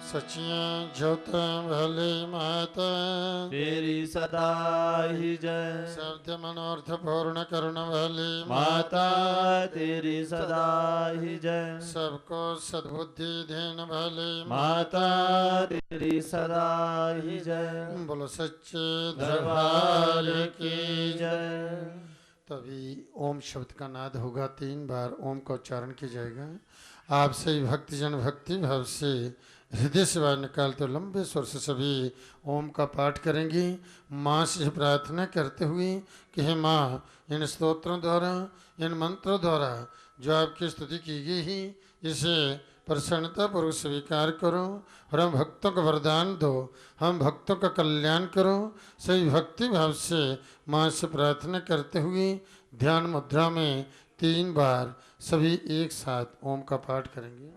सचियां ज्योत भले माता तेरी सदा ही जय शब्द मनोर्थ पूर्ण करुण भले माता तेरी सदा ही जय सबको सद्बुद्धि देन भले माता तेरी सदा ही जय बोलो सच्चे दरबार की जय। तभी ओम शब्द का नाद होगा 3 बार ओम का उच्चारण किया जाएगा। आप सही भक्तजन भक्ति भाव से हृदय से बाहर निकालते लंबे स्वर से सभी ओम का पाठ करेंगे। माँ से प्रार्थना करते हुए कि हे माँ, इन स्तोत्रों द्वारा इन मंत्रों द्वारा जो आपकी स्तुति की गई है इसे प्रसन्नतापूर्वक स्वीकार करो और हम भक्तों का वरदान दो, हम भक्तों का कल्याण करो। सही भक्ति भाव से माँ से प्रार्थना करते हुए ध्यान मुद्रा में 3 बार सभी एक साथ ओम का पाठ करेंगे।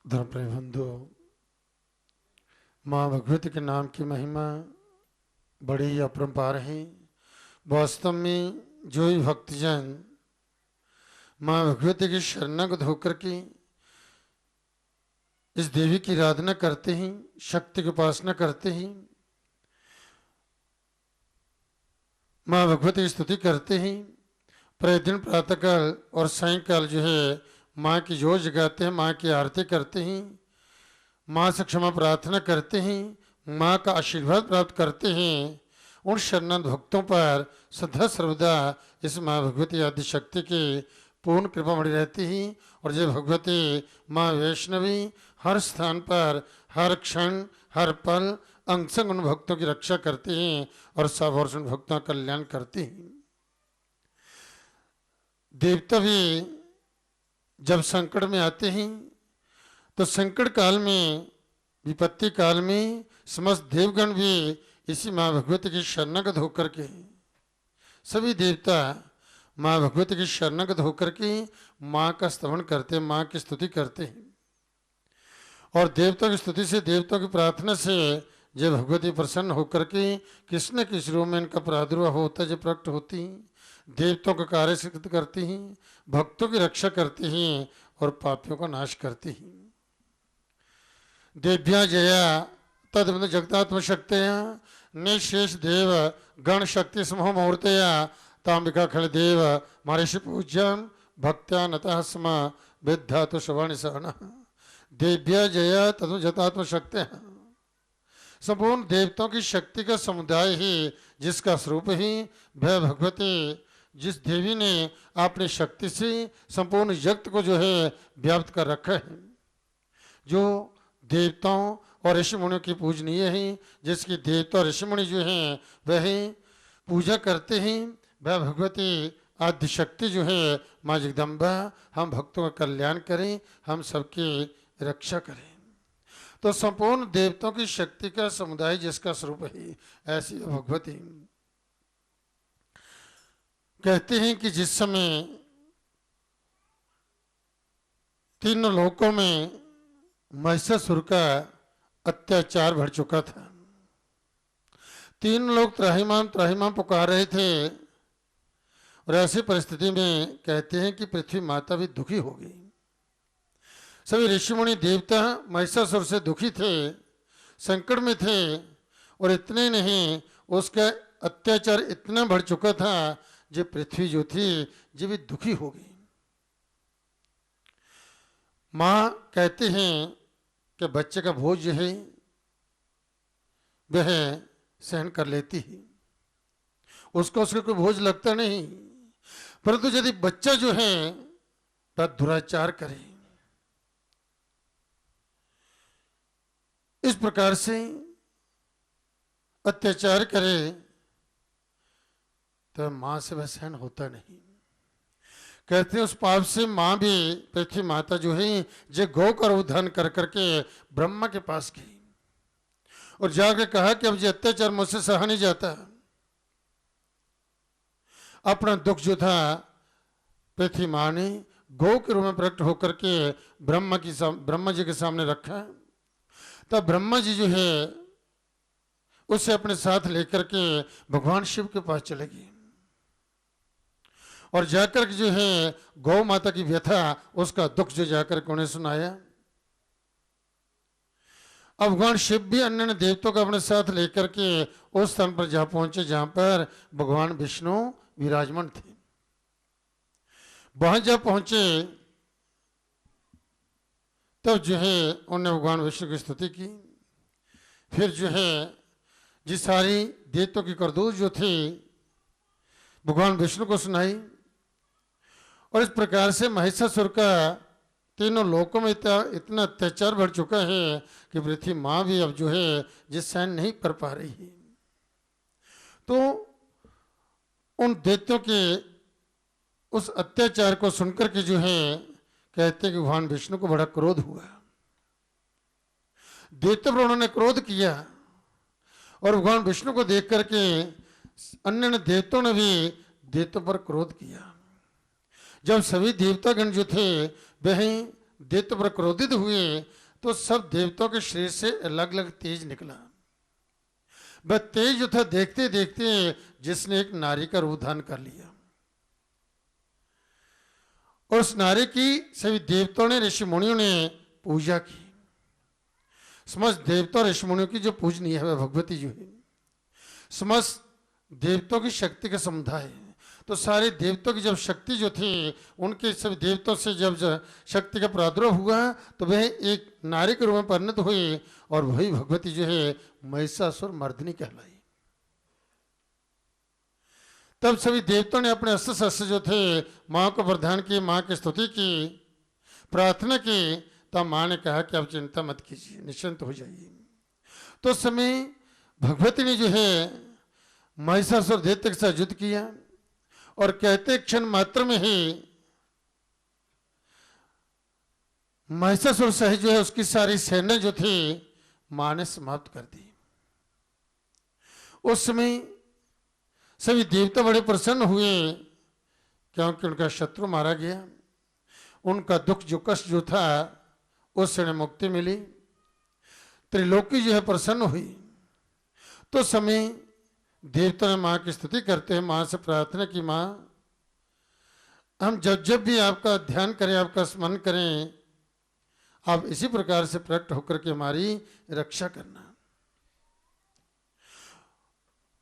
धर्मप्रेम बंधु, माँ भगवती के नाम की महिमा बड़ी अपरंपार है। वास्तव में जो ही भक्तजन माँ भगवती की शरणागत होकर के इस देवी की आराधना करते हैं, शक्ति की उपासना करते हैं, माँ भगवती की स्तुति करते हैं, प्रतिदिन प्रातःकाल और सायंकाल जो है माँ की जोर जगाते हैं, माँ की आरती करते हैं, माँ से क्षमा प्रार्थना करते हैं, माँ का आशीर्वाद प्राप्त करते हैं, उन शरणागत भक्तों पर सदा सर्वदा इस माँ भगवती आदि शक्ति की पूर्ण कृपा बनी रहती है। और जब भगवती माँ वैष्णवी हर स्थान पर, हर क्षण, हर पल अंग संग उन भक्तों की रक्षा करती हैं और सब वर्ष उन भक्तों का कल्याण करती हैं। देवता भी जब संकट में आते हैं तो संकट काल में, विपत्ति काल में समस्त देवगण भी इसी माँ भगवती की शरणागत होकर के, सभी देवता माँ भगवती की शरणागत होकर के माँ का स्तवन करते हैं, माँ की स्तुति करते हैं। और देवताओं की स्तुति से, देवताओं की प्रार्थना से जब भगवती प्रसन्न होकर के किसी न किसी रूप में इनका प्रादुर्भाव होता है, जब प्रकट होती हैं, देवताओं का कार्य सिद्ध करती हैं, भक्तों की रक्षा करती हैं और पापियों का नाश करती हैं। देव्या जया तद जगतात्म शक्तिया निशेष देव गण शक्ति समूह मूर्तया तांबिका खल देव महर्षि पूज्यम भक्त्या नतः स्म विद्या तो श्रवण सहन। देव्या जया तद जगतात्म शक्ति, संपूर्ण देवताओं की शक्ति का समुदाय ही, जिसका स्वरूप ही वह भगवती, जिस देवी ने अपनी शक्ति से संपूर्ण जगत को जो है व्याप्त कर रखा है, जो देवताओं और ऋषि मुनियों की पूजनीय है, जिसकी देवता और ऋषि मुनि जो हैं वह पूजा करते हैं, वह भगवती आदि शक्ति जो है माँ जगदम्बा हम भक्तों का कल्याण करें, हम सबकी रक्षा करें। तो संपूर्ण देवताओं की शक्ति का समुदाय जिसका स्वरूप है, ऐसी भगवती कहते हैं कि जिस समय तीनों लोकों में महिषासुर का अत्याचार बढ़ चुका था, तीन लोग त्राहिमाम त्राहिमाम पुकार रहे थे, और ऐसी परिस्थिति में कहते हैं कि पृथ्वी माता भी दुखी हो गई। सभी ऋषि मुनि देवता महिषासुर से दुखी थे, संकट में थे, और इतने नहीं उसका अत्याचार इतना बढ़ चुका था जो पृथ्वी जो थी जो भी दुखी हो गई। माँ कहते हैं कि बच्चे का बोझ जो है वह सहन कर लेती है, उसको कोई बोझ लगता नहीं, परंतु यदि बच्चा जो है वह दुराचार करे, इस प्रकार से अत्याचार करे, तो मां से वह सहन होता नहीं। कहते हैं उस पाप से मां भी, पृथ्वी माता जो है, जो गौ का रूप धारण कर करके ब्रह्मा के पास गई और जाकर कहा कि अब ये अत्याचार मुझसे सहा नहीं जाता। अपना दुख जो था पृथ्वी मां ने गौ के रूप में प्रकट होकर के ब्रह्मा जी के सामने रखा। तब ब्रह्मा जी जो है उसे अपने साथ लेकर के भगवान शिव के पास चले गए और जाकर के जो है गौ माता की व्यथा, उसका दुख जो जाकर के उन्हें सुनाया। अब भगवान शिव भी अन्य देवताओं को अपने साथ लेकर के उस स्थान पर जा पहुंचे जहां पर भगवान विष्णु विराजमान थे। वहां जा पहुंचे तब जो है उन्होंने भगवान विष्णु की स्तुति की, फिर जो है जिस सारी देवताओं की करतूत जो थी भगवान विष्णु को सुनाई, और इस प्रकार से महिषासुर का तीनों लोकों में इतना अत्याचार बढ़ चुका है कि पृथ्वी माँ भी अब जो है जिस सहन नहीं कर पा रही है। तो उन दैत्यों के उस अत्याचार को सुनकर के जो है कहते हैं कि भगवान विष्णु को बड़ा क्रोध हुआ। दैत्यों पर उन्होंने क्रोध किया और भगवान विष्णु को देख करके अन्य देवताओं ने भी दैत्यों पर क्रोध किया। जब सभी देवतागण जो थे वह दैत्यों पर क्रोधित हुए तो सब देवताओं के शरीर से अलग अलग तेज निकला। वह तेज जो था देखते देखते जिसने एक नारी का रूप धारण कर लिया, और उस नारी की सभी देवताओं ने, ऋषि मुनियों ने पूजा की। समस्त देवता और ऋषि मुनियों की जो पूजनीय है भगवती जो है समस्त देवताओं की शक्ति का समुदाय है। तो सारे देवताओं की जब शक्ति जो थी उनके सभी देवताओं से जब शक्ति का प्रादुर्भाव हुआ तो वह एक नारी के रूप में परिणत हुई, और वही भगवती जो है महिषासुर मर्दिनी कहलाई। तब सभी देवताओं ने अपने अस्त्र शस्त्र जो थे मां को वरदान किए, मां की स्तुति की, प्रार्थना की। तब मां ने कहा कि आप चिंता मत कीजिए, निश्चिंत हो जाइए। तो उस समय भगवती ने जो है महिषासुर दैत्य के साथ युद्ध किया और कहते क्षण मात्र में ही महिषासुर सहित जो है उसकी सारी सेना जो थी मां ने समाप्त कर दी। उस समय सभी देवता बड़े प्रसन्न हुए क्योंकि उनका शत्रु मारा गया, उनका दुख जो कष्ट जो था उससे मुक्ति मिली, त्रिलोकी जो है प्रसन्न हुई। तो समय देवता ने मां की स्तुति करते हैं, मां से प्रार्थना की, मां हम जब जब भी आपका ध्यान करें, आपका स्मरण करें, आप इसी प्रकार से प्रकट होकर के हमारी रक्षा करना।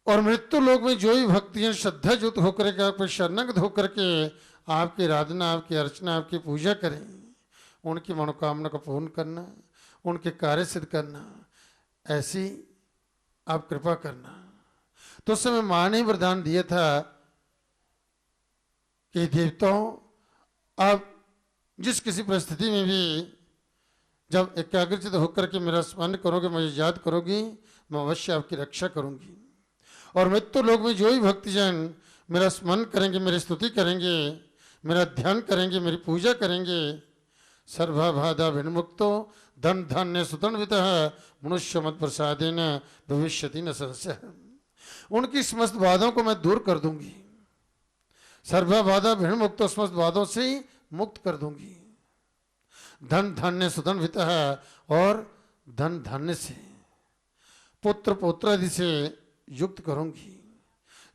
और मृत्यु लोक में जो भी भक्तियां श्रद्धा युक्त होकर के आप शरणागत होकर के आपकी आराधना, आपकी अर्चना, आपकी पूजा करें, उनकी मनोकामना को पूर्ण करना, उनके कार्य सिद्ध करना, ऐसी आप कृपा करना। तो उस समय मां ने वरदान दिया था कि देवताओं आप जिस किसी परिस्थिति में भी जब एकाग्रचित होकर के मेरा स्मरण करोगे, मुझे याद करोगी, मैं अवश्य आपकी रक्षा करूंगी। और मृत्यु लोक में जो भी भक्तजन मेरा स्मरण करेंगे, मेरी स्तुति करेंगे, मेरा ध्यान करेंगे, मेरी पूजा करेंगे, सर्वबाधा विनिमुक्तो धन धान्य सुतन्वितः मनुष्य मत प्रसादेन भविष्यति न संशय। उनकी समस्त बाधाओं को मैं दूर कर दूंगी, सर्वबाधा विनिमुक्तो, समस्त बाधाओं से मुक्त कर दूंगी। धन धान्य सुतन्वितः, और धन धान्य से, पुत्र पौत्रादि से युक्त करूंगी,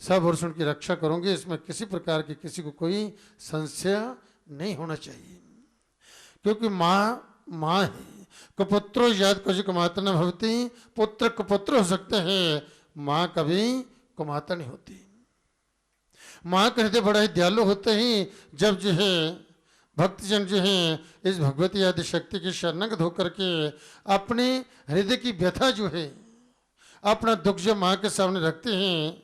सब वर्ष उनकी रक्षा करूंगी। इसमें किसी प्रकार की किसी को कोई संशय नहीं होना चाहिए, क्योंकि माँ है। कुपुत्रो याद कुछ कुमाता न भवती, पुत्र कुपुत्र हो सकते हैं, माँ कभी कुमाता नहीं होती। माँ के हृदय बड़ा ही दयालु होते हैं। जब जो है भक्तजन जो है इस भगवती आदि शक्ति की शरणागत होकर के अपने हृदय की व्यथा जो है, अपना दुख जो माँ के सामने रखते हैं,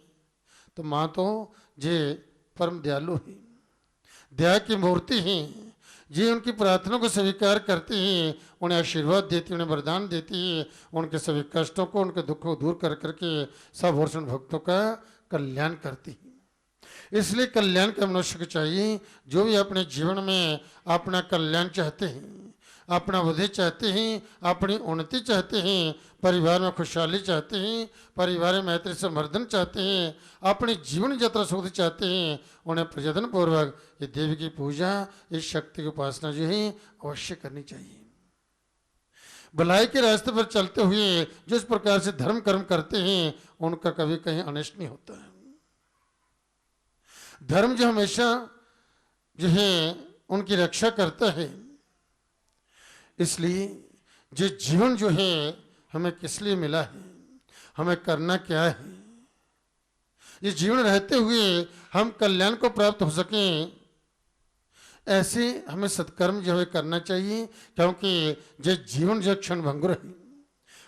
तो माँ तो जे परम दयालु है, दया की मूर्ति हैं, जी उनकी प्रार्थना को स्वीकार करती हैं, उन्हें आशीर्वाद देती, उन्हें वरदान देती है, उनके सभी कष्टों को, उनके दुखों को दूर कर करके सब वर्ष उन भक्तों का कल्याण करती है। इसलिए कल्याण का मनुष्य को चाहिए, जो भी अपने जीवन में अपना कल्याण चाहते हैं, अपना वृद्धि चाहते हैं, अपनी उन्नति चाहते हैं, परिवार में खुशहाली चाहते हैं, परिवार में मैत्री संवर्धन चाहते हैं, अपने जीवन यात्रा सुख चाहते हैं, उन्हें प्रयत्न पूर्वक ये देवी की पूजा, इस शक्ति की उपासना जो है अवश्य करनी चाहिए। भलाई के रास्ते पर चलते हुए जिस प्रकार से धर्म कर्म करते हैं, उनका कभी कहीं अनिष्ट नहीं होता है। धर्म जो हमेशा जो है उनकी रक्षा करता है। इसलिए जो जीवन जो है हमें किस लिए मिला है, हमें करना क्या है, ये जीवन रहते हुए हम कल्याण को प्राप्त हो सकें, ऐसे हमें सत्कर्म जो है करना चाहिए। क्योंकि जो जीवन जो क्षण भंगुर है,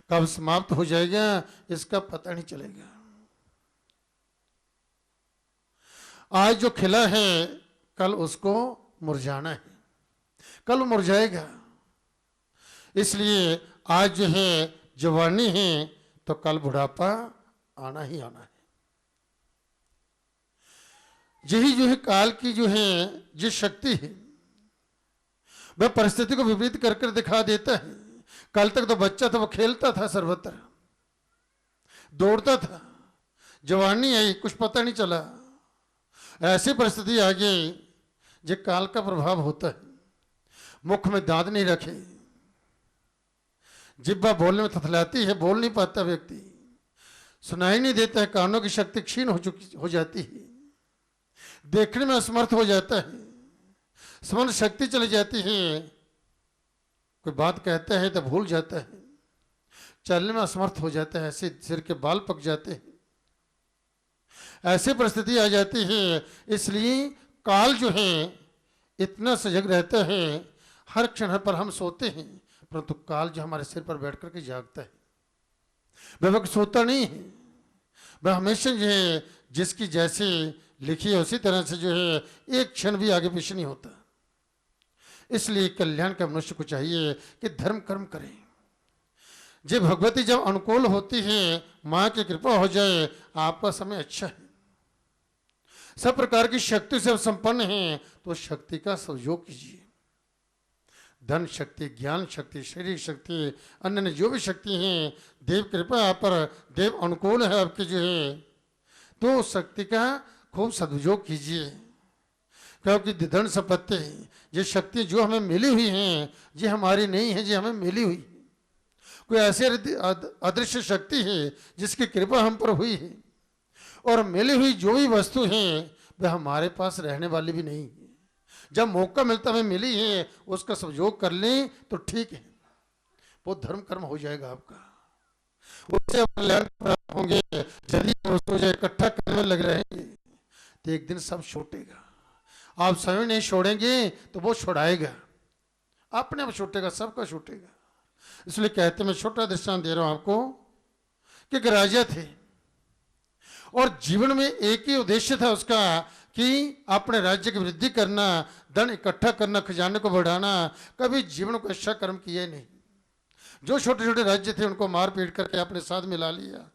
कब समाप्त हो जाएगा इसका पता नहीं चलेगा। आज जो खिला है कल उसको मुरझाना है, कल मुरझाएगा। इसलिए आज जो है जवानी है तो कल बुढ़ापा आना ही आना है। यही जो है काल की जो है जिस शक्ति है, वह परिस्थिति को विपरीत करके दिखा देता है। कल तक तो बच्चा था, वो खेलता था, सर्वत्र दौड़ता था, जवानी आई कुछ पता नहीं चला। ऐसी परिस्थिति आ गई जो काल का प्रभाव होता है। मुख में दांत नहीं रखे, जिब्बा बोलने में थथलाती है, बोल नहीं पाता व्यक्ति, सुनाई नहीं देता है, कानों की शक्ति क्षीण हो जाती है, देखने में असमर्थ हो जाता है, स्मरण शक्ति चली जाती है, कोई बात कहता है तो भूल जाता है, चलने में असमर्थ हो जाता है, ऐसे सिर के बाल पक जाते हैं, ऐसी परिस्थिति आ जाती है। इसलिए काल जो है इतना सजग रहता है, हर क्षण पर हम सोते हैं, परंतु काल जो हमारे सिर पर बैठ करके जागता है। वह सोता नहीं है, वह हमेशा जो है जिसकी जैसे लिखी है उसी तरह से जो है एक क्षण भी आगे पीछे नहीं होता। इसलिए कल्याण का मनुष्य को चाहिए कि धर्म कर्म करे। जब भगवती जब अनुकूल होती है, माँ की कृपा हो जाए, आपका समय अच्छा है, सब प्रकार की शक्ति से संपन्न है, तो शक्ति का सहयोग कीजिए। धन शक्ति, ज्ञान शक्ति, शरीर शक्ति, अन्य जो भी शक्ति है, देव कृपा आप पर, देव अनुकूल है आपके जो है, तो शक्ति का खूब सदुपयोग कीजिए। क्योंकि धन संपत्ति, ये शक्ति जो हमें मिली हुई हैं, ये हमारी नहीं है, ये हमें मिली हुई। कोई ऐसी अदृश्य शक्ति है जिसकी कृपा हम पर हुई है, और मिली हुई जो भी वस्तु है वह हमारे पास रहने वाली भी नहीं है। जब मौका मिलता हमें मिली है, उसका सहयोग कर लें तो ठीक है, वो धर्म कर्म हो जाएगा आपका, उससे कल्याण प्राप्त होंगे। यदि उसको इकट्ठा करने लग रहेंगे तो एक दिन सब छूटेगा। आप स्वयं नहीं छोड़ेंगे तो वो छुड़ाएगा, अपने आप छूटेगा, सबका छूटेगा। इसलिए कहते मैं छोटा दृष्टांत दे रहा हूं आपको कि एक राजा थे और जीवन में एक ही उद्देश्य था उसका कि अपने राज्य की वृद्धि करना, धन इकट्ठा करना, खजाने को बढ़ाना। कभी जीवन को अच्छा कर्म किया नहीं। जो छोटे छोटे राज्य थे उनको मार पीट करके अपने साथ मिला लिया,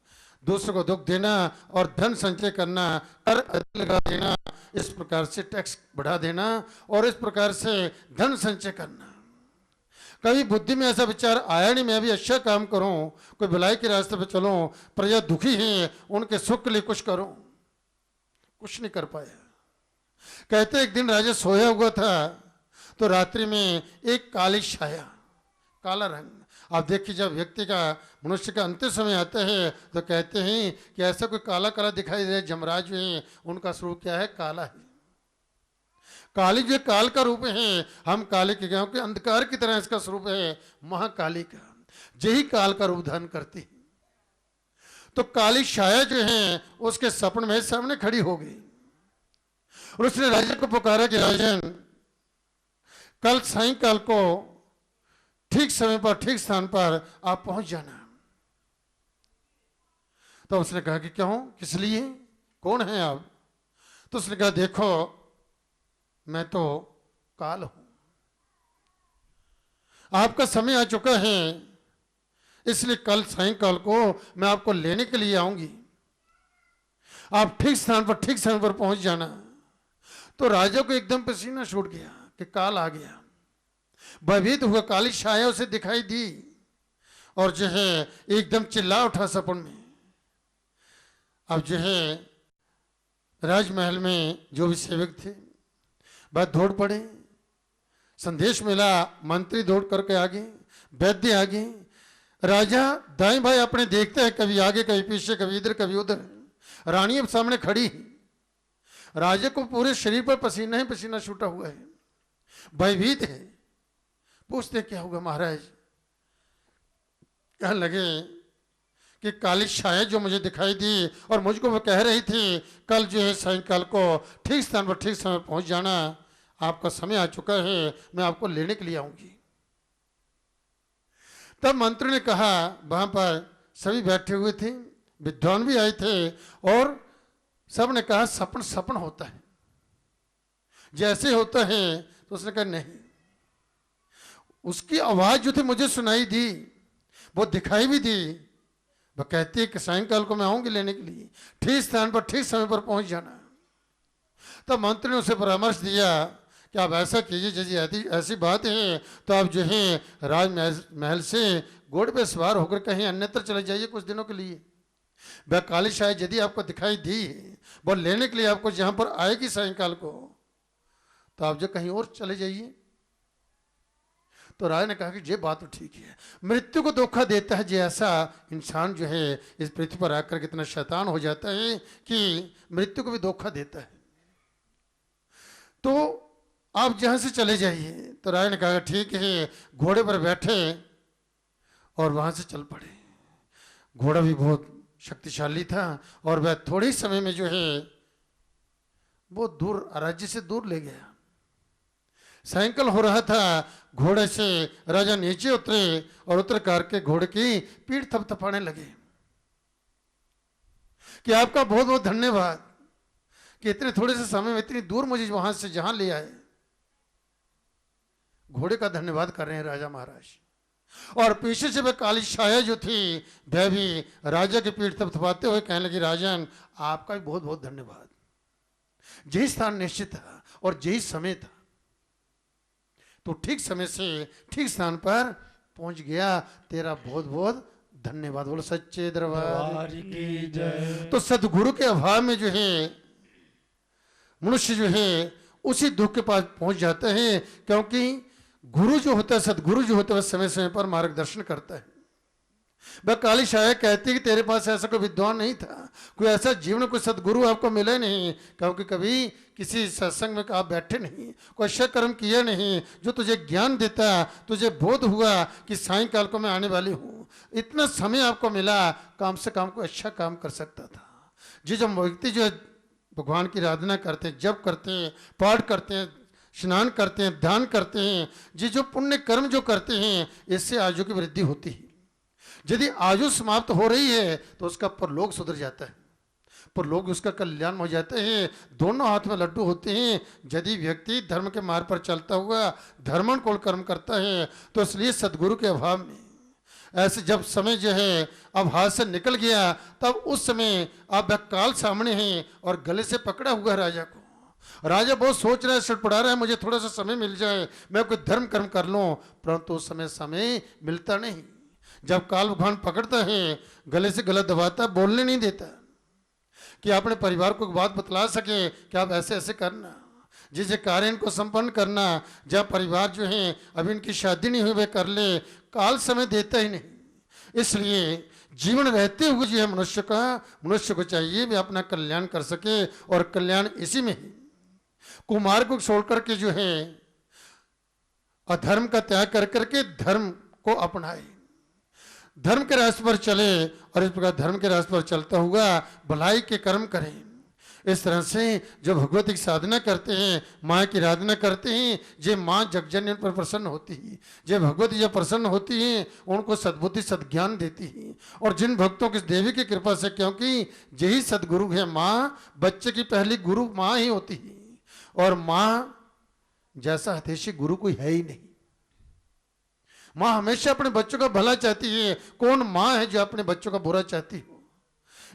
दूसरों को दुख देना और धन संचय करना, कर अधिक लगा देना, इस प्रकार से टैक्स बढ़ा देना और इस प्रकार से धन संचय करना। कभी बुद्धि में ऐसा विचार आया नहीं मैं भी अच्छा काम करूं, कोई भलाई के रास्ते पे चलूं, प्रजा दुखी है उनके सुख के लिए कुछ करूं, कुछ नहीं कर पाया। कहते एक दिन राजा सोया हुआ था तो रात्रि में एक काली छाया, काला रंग। आप देखिए जब व्यक्ति का, मनुष्य का अंतिम समय आता है तो कहते हैं कि ऐसा कोई काला काला दिखाई दे। जमराज जो है उनका स्वरूप क्या है? काला है। काली जो काल का रूप है, हम काले के गांव के अंधकार की तरह इसका स्वरूप है, महाकाली का, यही काल का रूप धारण करती है। तो काली छाया जो है उसके सपने में सामने खड़ी हो गई और उसने राजा को पुकारा कि राजन कल सायंकाल को ठीक समय पर ठीक स्थान पर आप पहुंच जाना। तो उसने कहा कि क्यों, किस लिए, कौन है आप? तो उसने कहा देखो मैं तो काल हूं, आपका समय आ चुका है, इसलिए कल सायंकाल को मैं आपको लेने के लिए आऊंगी, आप ठीक स्थान पर ठीक समय पर पहुंच जाना। तो राजा को एकदम पसीना छूट गया कि काल आ गया, भयभीत हुआ, काली छाया उसे दिखाई दी और जो है एकदम चिल्ला उठा सपन में। अब जो है राजमहल में जो भी सेवक थे वह दौड़ पड़े, संदेश मिला, मंत्री दौड़ करके आगे, वैद्य आगे, राजा दाएं बाएं अपने देखते हैं, कभी आगे कभी पीछे, कभी इधर कभी उधर। रानी अब सामने खड़ी, राजा को पूरे शरीर पर पसीना ही पसीना छूटा हुआ है, भयभीत है। पूछते क्या होगा महाराज? कहने लगे कि काली छाया जो मुझे दिखाई दी और मुझको वो कह रही थी कल जो है सायंकाल को ठीक स्थान पर ठीक समय पहुंच जाना, आपका समय आ चुका है, मैं आपको लेने के लिए आऊंगी। तब मंत्री ने कहा, वहां पर सभी बैठे हुए थे, विद्वान भी आए थे और सब ने कहा सपन सपन होता है, जैसे होता है। तो उसने कहा नहीं, उसकी आवाज जो थी मुझे सुनाई दी, वो दिखाई भी दी, वह कहती है कि सायंकाल को मैं आऊंगी लेने के लिए, ठीक स्थान पर ठीक समय पर पहुंच जाना। तब मंत्री ने उसे परामर्श दिया कि आप ऐसा कीजिए, यदि ऐसी बात है तो आप जो है राजमहल से घोड़े पे सवार होकर कहीं अन्यत्र चले जाइए कुछ दिनों के लिए। वह काली छाया यदि आपको दिखाई दी वो लेने के लिए आपको जहां पर आएगी सायंकाल को, तो आप जो कहीं और चले जाइए। तो राजा ने कहा कि ये बात तो ठीक है, मृत्यु को धोखा देता है, जो ऐसा इंसान जो है इस पृथ्वी पर आकर कितना शैतान हो जाता है कि मृत्यु को भी धोखा देता है, तो आप जहां से चले जाइए। तो राजा ने कहा ठीक है, घोड़े पर बैठे और वहां से चल पड़े। घोड़ा भी बहुत शक्तिशाली था और वह थोड़े ही समय में जो है वो दूर, राज्य से दूर ले गया। सायंकाल हो रहा था, घोड़े से राजा नीचे उतरे और उतर करके घोड़े की पीठ थपथपाने लगे। कि आपका बहुत बहुत धन्यवाद कि इतने थोड़े से समय में इतनी दूर मुझे वहां से जहां ले आए। घोड़े का धन्यवाद कर रहे हैं राजा महाराज। और पीछे से वह काली छाया जो थी वह भी राजा की पीठ थपथपाते हुए कहने लगी, राजन आपका भी बहुत बहुत धन्यवाद। यही स्थान निश्चित था और यही समय था, तो ठीक समय से ठीक स्थान पर पहुंच गया। तेरा बहुत बहुत धन्यवाद। बोलो सच्चे दरबार की जय। तो सदगुरु के अभाव में जो है मनुष्य जो है उसी दुख के पास पहुंच जाता है, क्योंकि गुरु जो होता है, सदगुरु जो होता है, वह समय समय पर मार्गदर्शन करता है। वह काली छाया कहती है कि तेरे पास ऐसा कोई विद्वान नहीं था, कोई ऐसा जीवन, कोई सदगुरु आपको मिले नहीं, क्योंकि कभी किसी सत्संग में आप बैठे नहीं, कोई अच्छा कर्म किया नहीं जो तुझे ज्ञान देता, तुझे बोध हुआ कि सायंकाल को मैं आने वाली हूँ। इतना समय आपको मिला, काम से काम कोई अच्छा काम कर सकता था। जी जो व्यक्ति जो भगवान की आराधना करते हैं, जप करते हैं, पाठ करते हैं, स्नान करते हैं, ध्यान करते हैं, जी जो पुण्य कर्म जो करते हैं, इससे आयु की वृद्धि होती है। यदि आयु समाप्त हो रही है तो उसका परलोक सुधर जाता है, परलोक उसका कल्याण हो जाता है। दोनों हाथ में लड्डू होते हैं। यदि व्यक्ति धर्म के मार्ग पर चलता हुआ धर्मानुकूल कर्म करता है, तो इसलिए सदगुरु के अभाव में ऐसे जब समय जो है अब हाथ से निकल गया, तब उस समय अब काल सामने है और गले से पकड़ा हुआ राजा को। राजा बहुत सोच रहा है, सड़पड़ा रहा है, मुझे थोड़ा सा समय मिल जाए, मैं कोई धर्म कर्म कर लूं, परंतु उस समय मिलता नहीं। जब काल भगवान पकड़ता है, गले से गला दबाता, बोलने नहीं देता कि अपने परिवार को बात बतला सके कि आप ऐसे ऐसे करना, जिसे कार्य इनको संपन्न करना। जब परिवार जो है अभी इनकी शादी नहीं हुई वे कर ले, काल समय देता ही नहीं। इसलिए जीवन रहते हुए जो है मनुष्य को चाहिए वे अपना कल्याण कर सके, और कल्याण इसी में है। कुमार को छोड़ करके जो है अधर्म का त्याग कर करके धर्म को अपनाए, धर्म के रास्ते पर चले, और इस प्रकार धर्म के रास्ते पर चलता हुआ भलाई के कर्म करें। इस तरह से जो भगवती की साधना करते हैं, माँ की आराधना करते हैं, जे माँ जगजननी उन पर प्रसन्न होती है। जे भगवती जब प्रसन्न होती हैं उनको सद्बुद्धि सद्ज्ञान देती है। और जिन भक्तों की देवी की कृपा से, क्योंकि यही सदगुरु है, माँ बच्चे की पहली गुरु माँ ही होती है, और माँ जैसा हितैषी गुरु कोई है ही नहीं। माँ हमेशा अपने बच्चों का भला चाहती है। कौन माँ है जो अपने बच्चों का बुरा चाहती हो?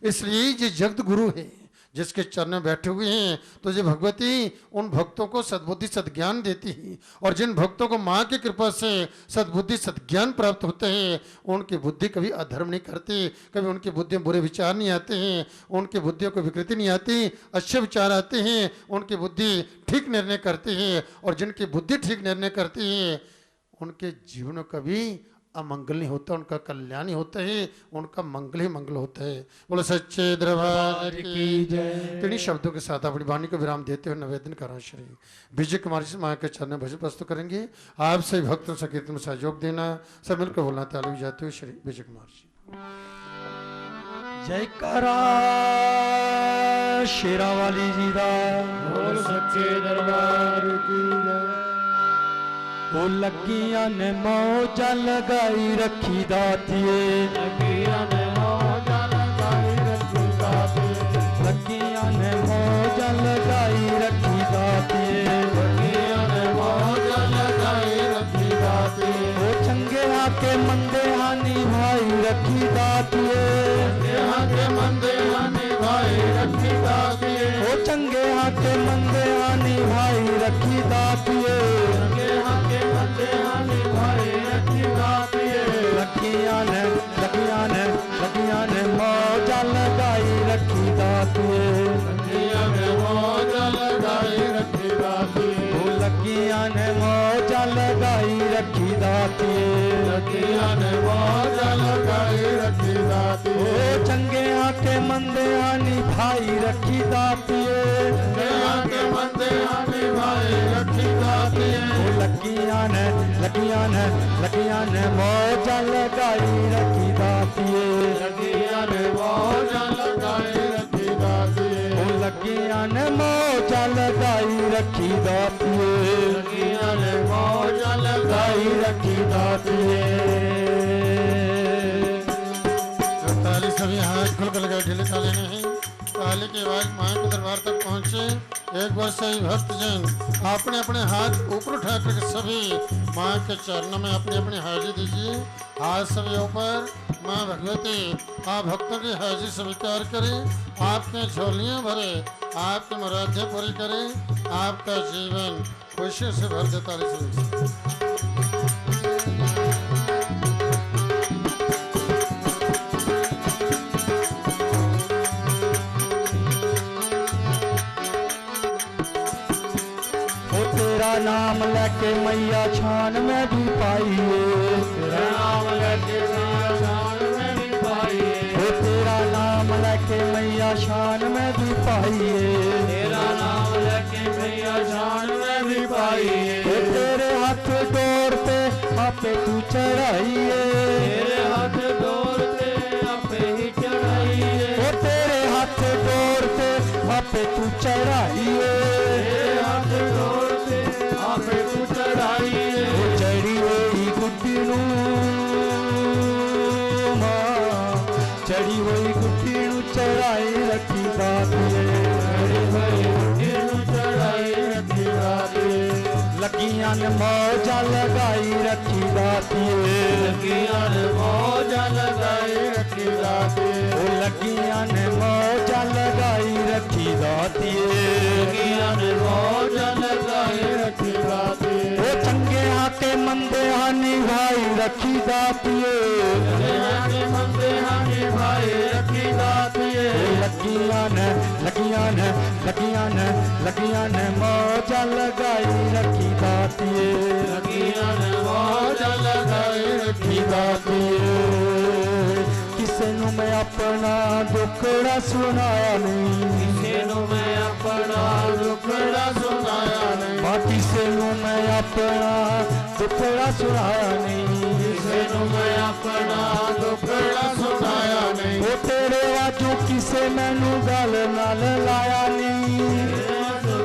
इसलिए ये जगत गुरु है जिसके चरण में बैठे हुए हैं, तो ये भगवती उन भक्तों को सद्बुद्धि सद्ज्ञान देती है। और जिन भक्तों को माँ की कृपा से सद्बुद्धि सद्ज्ञान प्राप्त होते हैं, उनकी बुद्धि कभी अधर्म नहीं करती, कभी उनकी बुद्धि में बुरे विचार नहीं आते हैं, उनकी बुद्धियों को विकृति नहीं आती, अच्छे विचार आते हैं, उनकी बुद्धि ठीक निर्णय करती है। और जिनकी बुद्धि ठीक निर्णय करती है उनके जीवन में कभी अमंगल नहीं होता, उनका कल्याण ही होता है, उनका मंगल ही मंगल होता है। बोलो सच्चे दरबार की जय। इन्हीं शब्दों के साथ अपनी वाणी को विराम देते हुए निवेदन कर रहा हूं। श्री विजय कुमार जी माँ के चरण भजन प्रस्तुत करेंगे। आप सभी भक्तों से कीर्तन में सहयोग देना, सब मिलकर बोलना ताली बजाते हुए श्री विजय कुमार जी। जयकारा शेरा वाली जी दा, बोल सच्चे दरबार की जय। वो लगिया ने मौजा लगाई रखी दातिए, लगिया ने मौजा लगाई रखी दातिए, लगिया ने मौजा लगाई रखी दातिए, लगिया ने मौजा लगाई रखी दातिए। वो चंगे आके मंदे हानि भाई रखी दातिए, के मंदे हानि भाई रखी दातिए, वो चंगे आके मंदे हानि भाई रखी दातिए, लगिया ने मौजा लगाई रखी दातिए, लगिया ने मौजा लगाई रखी दातिए, वो लगिया ने मौजा लगाई रखी दातिए, लगिया ने मौजा लगाई रखी दातिए। ओ चंगे आके मंदे आनी भाई रखी दातिए, चंगे आके मंदे आनी भाई रखी दातिए, वो लगिया ने मौजा लगाई रखी दातिए, लगिया ने मौजा लगाई रखी दातिए, वो लगिया ने मौजा लगाई रखी दातिए, लगिया ने मौजा लगाई रखी दातिए। सभी हाथ खुल कर लगा ढीले ताले नहीं। ताली की आवाज मां के दरबार तक पहुंचे। एक बार सही भक्तजन अपने अपने हाथ ऊपर उठा कर सभी मां के चरणों में अपनी अपनी हाजिरी दीजिए। हाथ सभी ऊपर। मां भगवती आप भक्तों की हाजिरी स्वीकार करें, आपके झोलियां भरे, आपकी मुरादें पूरी करें, आपका जीवन खुशियों से भर दे। ताली से तेरा नाम लेके मैया छान में भी पाइए, तेरा नाम लेके मैया शान में भी पाइए, तेरा नाम लेके मैया छान में भी पाइए, तेरा नाम लेके मैया शान में भी पाइए, तेरे हाथ डोर पे आपे तू चढ़ाइए, तेरे हाथ डोर पे आपे ही चढ़ाइए, तेरे हाथ डोर पे आपे तू चढ़ाइए, तेरे हाथ डोर पे आपे तू चढ़ाइए, चढ़ी हुई गुड्डी नू मां, चढ़ी हुई गुड्डी नू चढ़ाई रखी दातिए, चढ़ी हुई गुड्डी नू चढ़ाई रखी दातिए, लगियां ने मौजा लगाई रखी दातिए, लगियां ने मौजा लगाई रखी दातिए, लगियां ने मौजा लगाई रखी दातिए, लगियां ने मौजा लगाई रखी दातिए, ओ चंगे हाथे मंदे हानि भाई रखी दातिए, चंगे मंदे हानि भाई रखी दातिए, लगियां ने मौजा लगाई रखी दातिए, लगियां ने मौजा लगाई रखी दातिए, किसे नू मैं अपना दुखड़ा सुनाया नहीं, किसे नू मैं अपना दुखड़ा सुनाया नहीं, मां किसे नू मैं अपना दुखड़ा सुनाया नहीं, किसे नू मैं अपना दुखड़ा सुनाया नहीं, ओ तेरे वाजू किसे मैनू गल नाल लाया नहीं,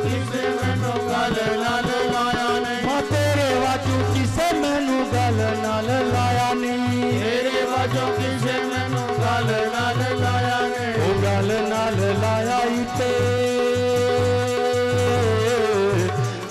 किसे मैनू गल नाल लाया नहीं, मां तेरे वाजू किसे मैनू गल नाल लाया नहीं, तेरे वाजो किसे मैनू गल नाल लाया नहीं, ओ गल नाल लाया ही ते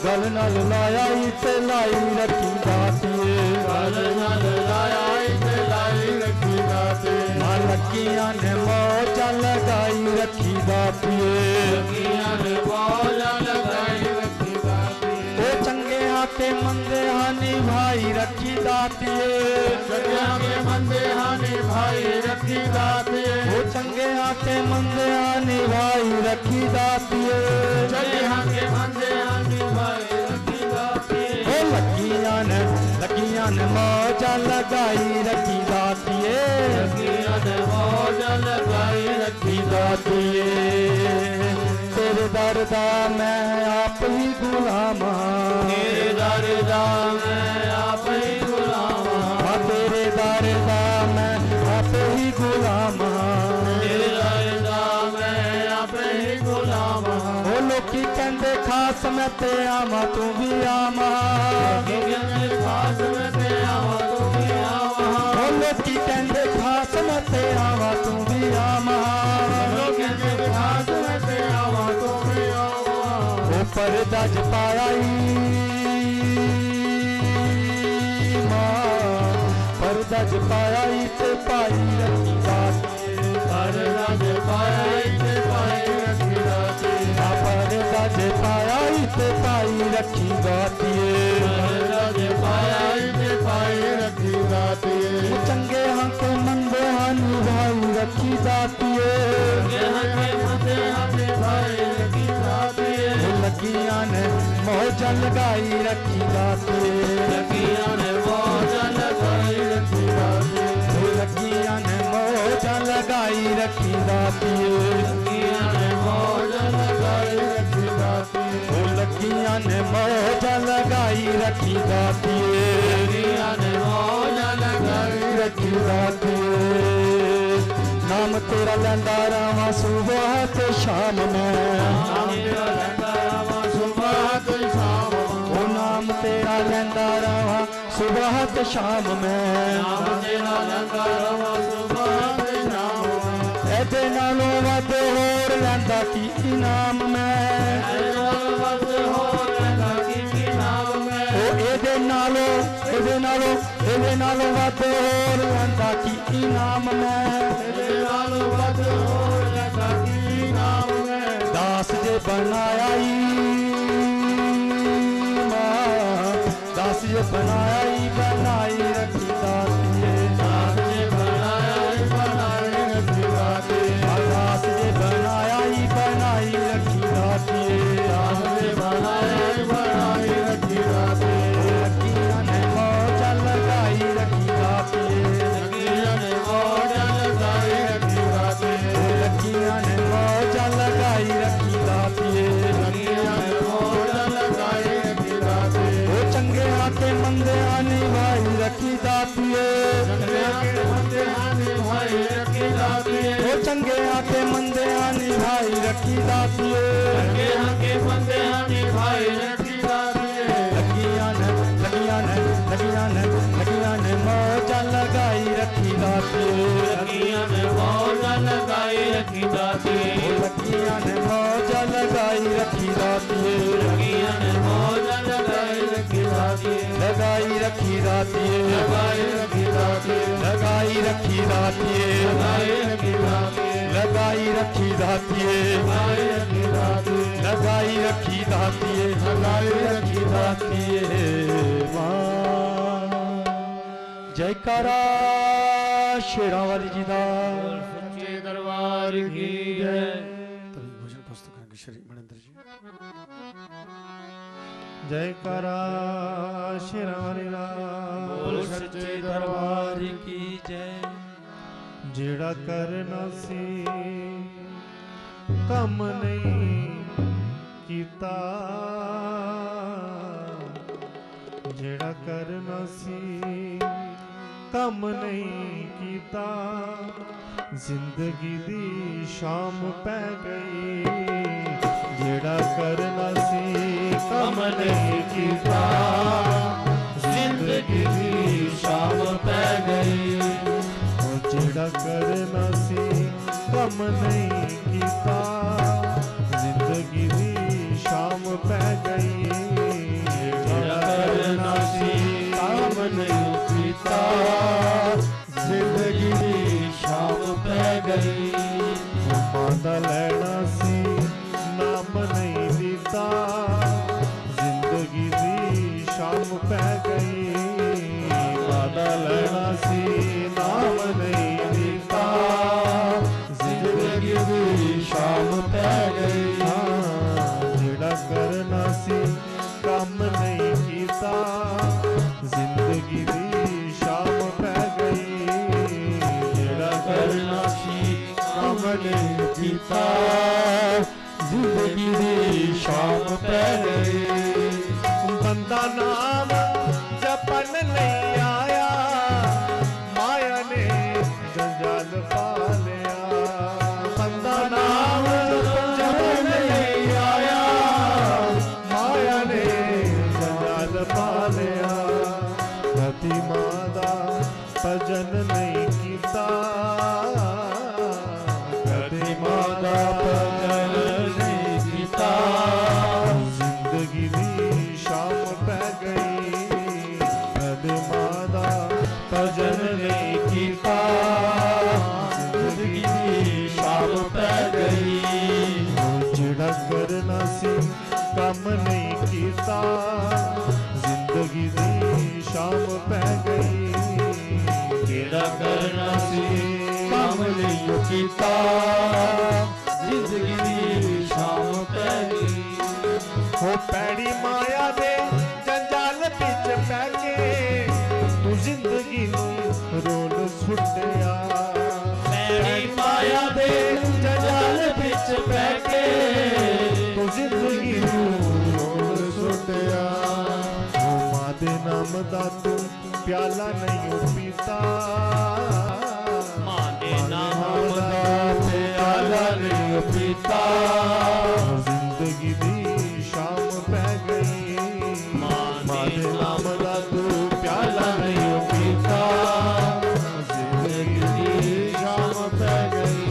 गल नाल लाया ही ते लाई रखी दातिए, गल नाल लाया ते लाई रखी दातिए, मां लगियां ने मौजा लगाई रखी दातिए, लगियां ने मौजा लगाई रखी दातिए, ओ चंगे हाथे मंदे हानि भाई रखी दातिए, चंगे के मंदे हानि भाई रखी दातिए, ओ चंगे हाथे मंदे हानि भाई रखी दातिए, चंगे के मंदे हानि भाई रखी दातिए, ओ लगियां ने मौजा लगाई रखी दातिए, लगियां ने मौजा लगाई रखी दातिए, तेरे दर दा मैं आप ही गुलाम हां, तेरे दर दा मैं आप ही गुलाम हां, तेरे दर दा मैं आप ही गुलाम हां, तेरे दर दा मैं आप ही गुलाम हां, ओ लोकी कहंदे खास मैं ते आवां तू भी आवां, कहंदे खास मैं ते आवां तू भी आवां, ओ लोकी कहंदे खास मैं ते आवां तू भी आवां, कहंदे खास मैं ते आवां तू भी आवां, ओ पर्दा ज पाया मां, पर्दा ज पाया ते पाई रखी दातिए, पर्दा ज पाया ते पाई रखी दातिए, पर्दा ज पाया ते पाई रखी दातिए, पर्दा ज पाया ते पाई रखी दातिए, चंगे हाथे मंदे हानि भाई रखी दातिए, चंगे मंदे हानि भाई रखी दातिए, लगियां ने मौजा लगाई रखी दातिए, लगियां ने मौजा लगाई रखी दातिए, लगियां ने मौजा लगाई रखी दातिए, लगियां ने मौजा लगाई रखी दातिए, लगियां ने मौजा लगाई रखी दातिए, लगियां ने मौजा लगाई रखी दातिए, नाम तेरा लैंदा रवां सुबह ते शाम में, नाम तेरा लैंदा रवां सुबह ते शाम में, ओ नाम तेरा लैंदा रवां सुबह ते शाम में, नाम तेरा लैंदा रवां सुबह ते शाम में, ਇਹਦੇ ਨਾਲੋਂ ਵੱਧ ਹੋਰ ਲੈਂਦਾ ਕੀ ਇਨਾਮ ਮੈਂ ਉਹ ਇਹਦੇ ਨਾਲੋਂ ਵੱਧ ਹੋਰ ਲੈਂਦਾ ਕੀ ਇਨਾਮ ਮੈਂ ਦਾਸ ਜੇ ਬਣਾਇਆ ਈ ਮਾਂ ਦਾਸ ਜੇ ਬਣਾਇਆ ਈ ਬਣਾਈ ਰੱਖੀ ਦਾਤੀਏ ਦਾਸ ਜੇ ਬਣਾਇਆ ਈ ਬਣਾਈ ਰੱਖੀ ਦਾਤੀਏ ਦਾਸ ਜੇ ਬਣਾਇਆ ਈ ਬਣਾਈ ਰੱਖੀ ਦਾਤੀਏ ਦਾਸ ਜੇ ਬਣਾਇਆ ਈ ਬਣਾਈ ਰੱਖੀ ਦਾਤੀਏ ਲੱਕੀਆਂ ਨੇ ਮੌਜਾਂ ਲਗਾਈ ਰੱਖੀ ਦਾਤੀਏ ਲੱਕੀਆਂ ਨੇ ਮੌਜਾਂ ਲਗਾਈ ਰੱਖੀ ਦਾਤੀਏ ਲੱਕੀਆਂ ਨੇ ਮੌਜਾਂ ਲਗਾਈ ਰੱਖੀ ਦਾਤੀਏ ਲੱਕੀਆਂ ਨੇ ਮੌਜਾਂ ਲਗਾਈ ਰੱਖੀ ਦਾਤੀਏ ਉਹ ਚੰਗਿਆਂ ਤੇ ਮੰਦਿਆਂ ਨਿਭਾਈ ਰੱਖੀ ਦਾਤੀਏ ਚੰਗਿਆਂ ਤੇ ਮੰਦਿਆਂ ਨਿਭਾਈ ਰੱਖੀ ਦਾਤੀਏ ਉਹ ਚੰਗਿਆਂ ਤੇ ਮੰਦਿਆਂ ਨਿਭਾਈ ਰੱਖੀ ਦਾਤੀਏ ਚੰਗਿਆਂ ਤੇ ਮੰਦਿਆਂ ਨਿਭਾਈ ਰੱਖੀ ਦਾਤੀਏ ਲੱਗੀਆਂ ਨੇ ਮੌਜਾਂ ਲਗਾਈ ਰੱਖੀ ਦਾਤੀਏ ਲੱਗੀਆਂ ਨੇ ਮੌਜਾਂ ਲਗਾਈ ਰੱਖੀ ਦਾਤੀਏ ਲੱਗੀਆਂ ਨੇ ਮੌਜਾਂ ਲਗਾਈ ਰੱਖੀ ਦਾਤੀਏ ਲੱਗੀਆਂ ਨੇ ਮੌਜਾਂ ਲਗਾਈ ਰੱਖੀ ਦਾਤੀਏ ਲਗਾਈ ਰੱਖੀ ਦਾਤੀਏ ਲਗਾਈ ਰੱਖੀ ਦਾਤੀਏ ਲਗਾਈ ਰੱਖੀ ਦਾਤੀਏ ਲਗਾਈ ਰੱਖੀ ਦਾਤੀਏ ਲਗਾਈ ਰੱਖੀ ਦਾਤੀਏ ਲਗਾਈ ਰੱਖੀ ਦਾਤੀਏ ਮਾਂ ਜੈਕਾਰਾ ਸ਼ੇਰਾਂ ਵਾਲੀ ਜੀ ਦਾ ਸੱਚੇ ਦਰਬਾਰ ਕੀ ਜੈ। तभी भोजन पुस्तक श्री मणिंद्र जी। जयकारा शेरां वाली दा बोल सच्चे दरबार की जय। जेड़ा करना सी कम नहीं कीता जेड़ा करना सी कम नहीं कीता जिंदगी दी शाम पै गई जेड़ा करना सी कम नहीं कीता जिंदगी दी शाम पै गई जेड़ा करना सी कम नहीं कीता जिंदगी दी शाम पै गई जेड़ा करना सी कम नहीं कीता जिंदगी दी शाम पै गई मादा लैना सी नाम नहीं लीता जिंदगी दी शाम पै गई मादा लैना सी नाम नहीं लीता जिंदगी दी शाम पै गई जेड़ा करना सी कम नहीं कीता जिंदगी दी शाम पै गई जेड़ा करना सी कम नहीं कीता जिंदगी दी शाम पै गई बंदा नाम जपन नहीं आया माया ने जंजाल पा लिया बंदा नाम जपन नहीं आया माया ने जंजाल पा लिया रति मादा भजन नहीं कीता रति मादा भजन नहीं कीता जिंदगी दी शाम पै गई रति मादा भजन नहीं कीता जिंदगी दी शाम पै गई जेड़ा करना सी कम नहीं कीता जिंदगी दी शाम पै गई जेड़ा करना सी कम नहीं कीता जिंदगी दी शाम पै गई हो पैड़ी माया दे जंजाल बिच पै के तू जिंदगी नू रोल सुटिया पैड़ी माया दे जंजाल बिच पै के तू जिंदगी नू रोल सुटिया मां दे नाम दा तू प्याला नहीं पीता मां दे नाम दा प्याला नहीं पीता जिंदगी दी शाम पै गई मां दे नाम दा तू प्याला नहीं पीता जिंदगी दी शाम पै गई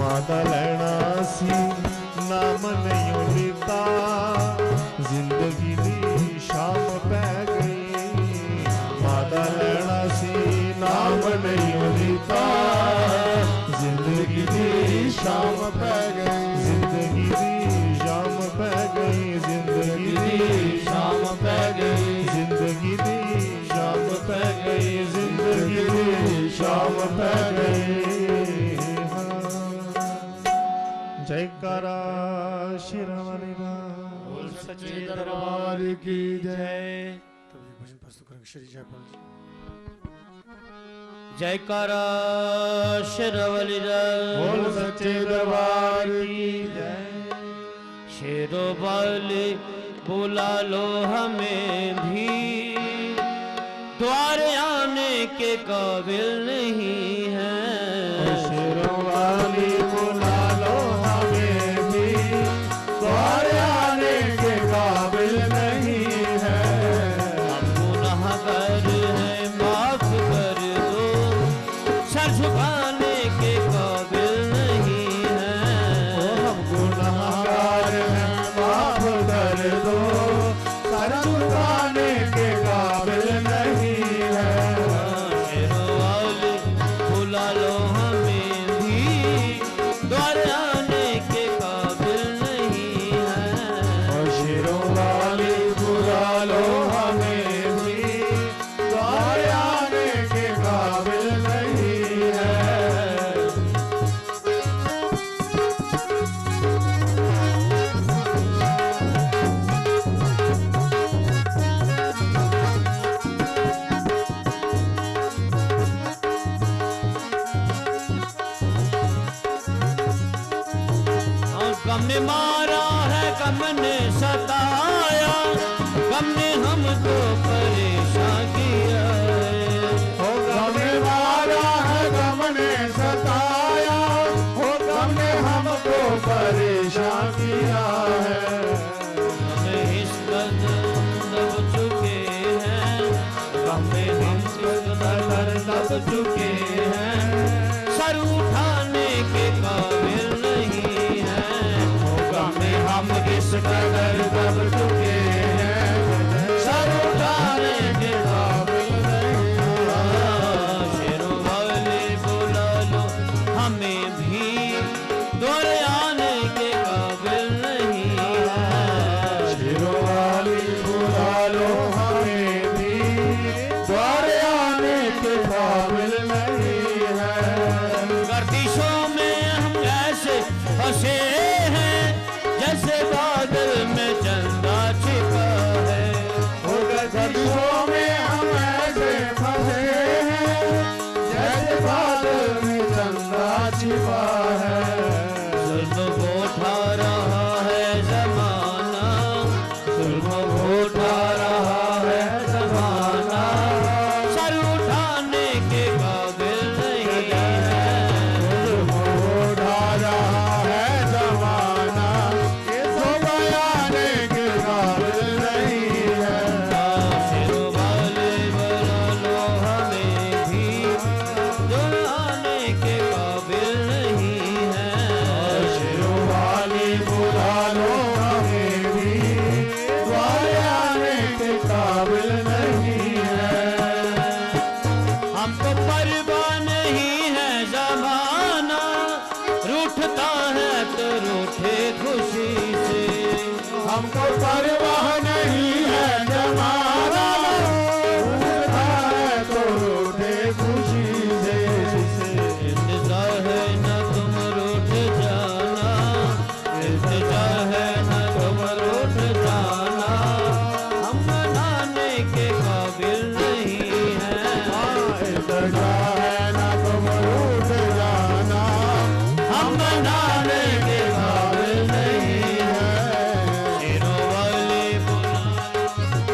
मादा लैना सी नाम नहीं लीता जिंदगी दी शाम पै गई मादा लैना सी नाम नहीं लीता जिंदगी दी शाम पै गई जिंदगी दी शाम पै गई जिंदगी दी शाम पै गई जिंदगी दी शाम पै गई जिंदगी दी शाम पै गई जयकारा शिरोमणि बोल सच्चे दरबार की जय। तभी भजन प्रस्तुत करेंगे श्री जयपाल जी। जयकारा शेरवली बोल सच्चे दरबार की जय। शेरो वाले बुला लो हमें भी द्वार आने के काबिल नहीं है शेरों वाली बुला लो हमें भी द्वार आने के काबिल नहीं है हम गुनहगार हैं माफ कर दो सर झुकाने के काबिल नहीं है हम गुनहगार हैं माफ कर दो सर झुकाने के काबिल नहीं है शेरों वाले बुला लो हमें भी द्वार आने के काबिल नहीं है और शेरों वाली बुला लो हमें भी द्वार आने के काबिल नहीं है गम ने मारा है गम ने सताया गम ने हमको परेशान किया है हो गम ने मारा है गम ने सताया हो गम ने हमको परेशान किया है हमें इस कदर दब चुके हैं हमें इस कदर दब चुके हैं सर उठाने के काबिल नहीं है हम इस कदर दब चुके हैं सर उठाने के काबिल नहीं है शेरों वाले बुला लो हमें भी द्वार आने के काबिल नहीं है शेरों वाली बुला लो हमें भी द्वार आने के काबिल नहीं है गर्दिशों में हम ऐसे फंसे हैं जैसे बादल में चंदा छिपा है गर्दियों में हम ऐसे फंसे हैं जैसे बादल में चंदा छिपा है जुल्म को उठा रहा है जमाना जुल्म को उठा रहा है जमाना सर उठाने के काबिल नहीं है उठा रहा है जमाना ये तो बयाने के काबिल नहीं है शेरों वाले बुला लो हमें भी द्वार आने के काबिल नहीं है शेरों वाली बुला लो हमें भी द्वार आने के काबिल नहीं है हमको परवाह नहीं है जमाना रूठता है तो रूठे खुशी से हमको परवाह नहीं है जमाना रूठता है तो रूठे खुशी से इंतजार है न तुम रूठ जाना इंतजार है न तुम रूठ जाना हम मनाने के काबिल नहीं है इंतजा है ना तुम रूठ जाना हम मनाने के काबिल नहीं है है शेरों वाले बुला लो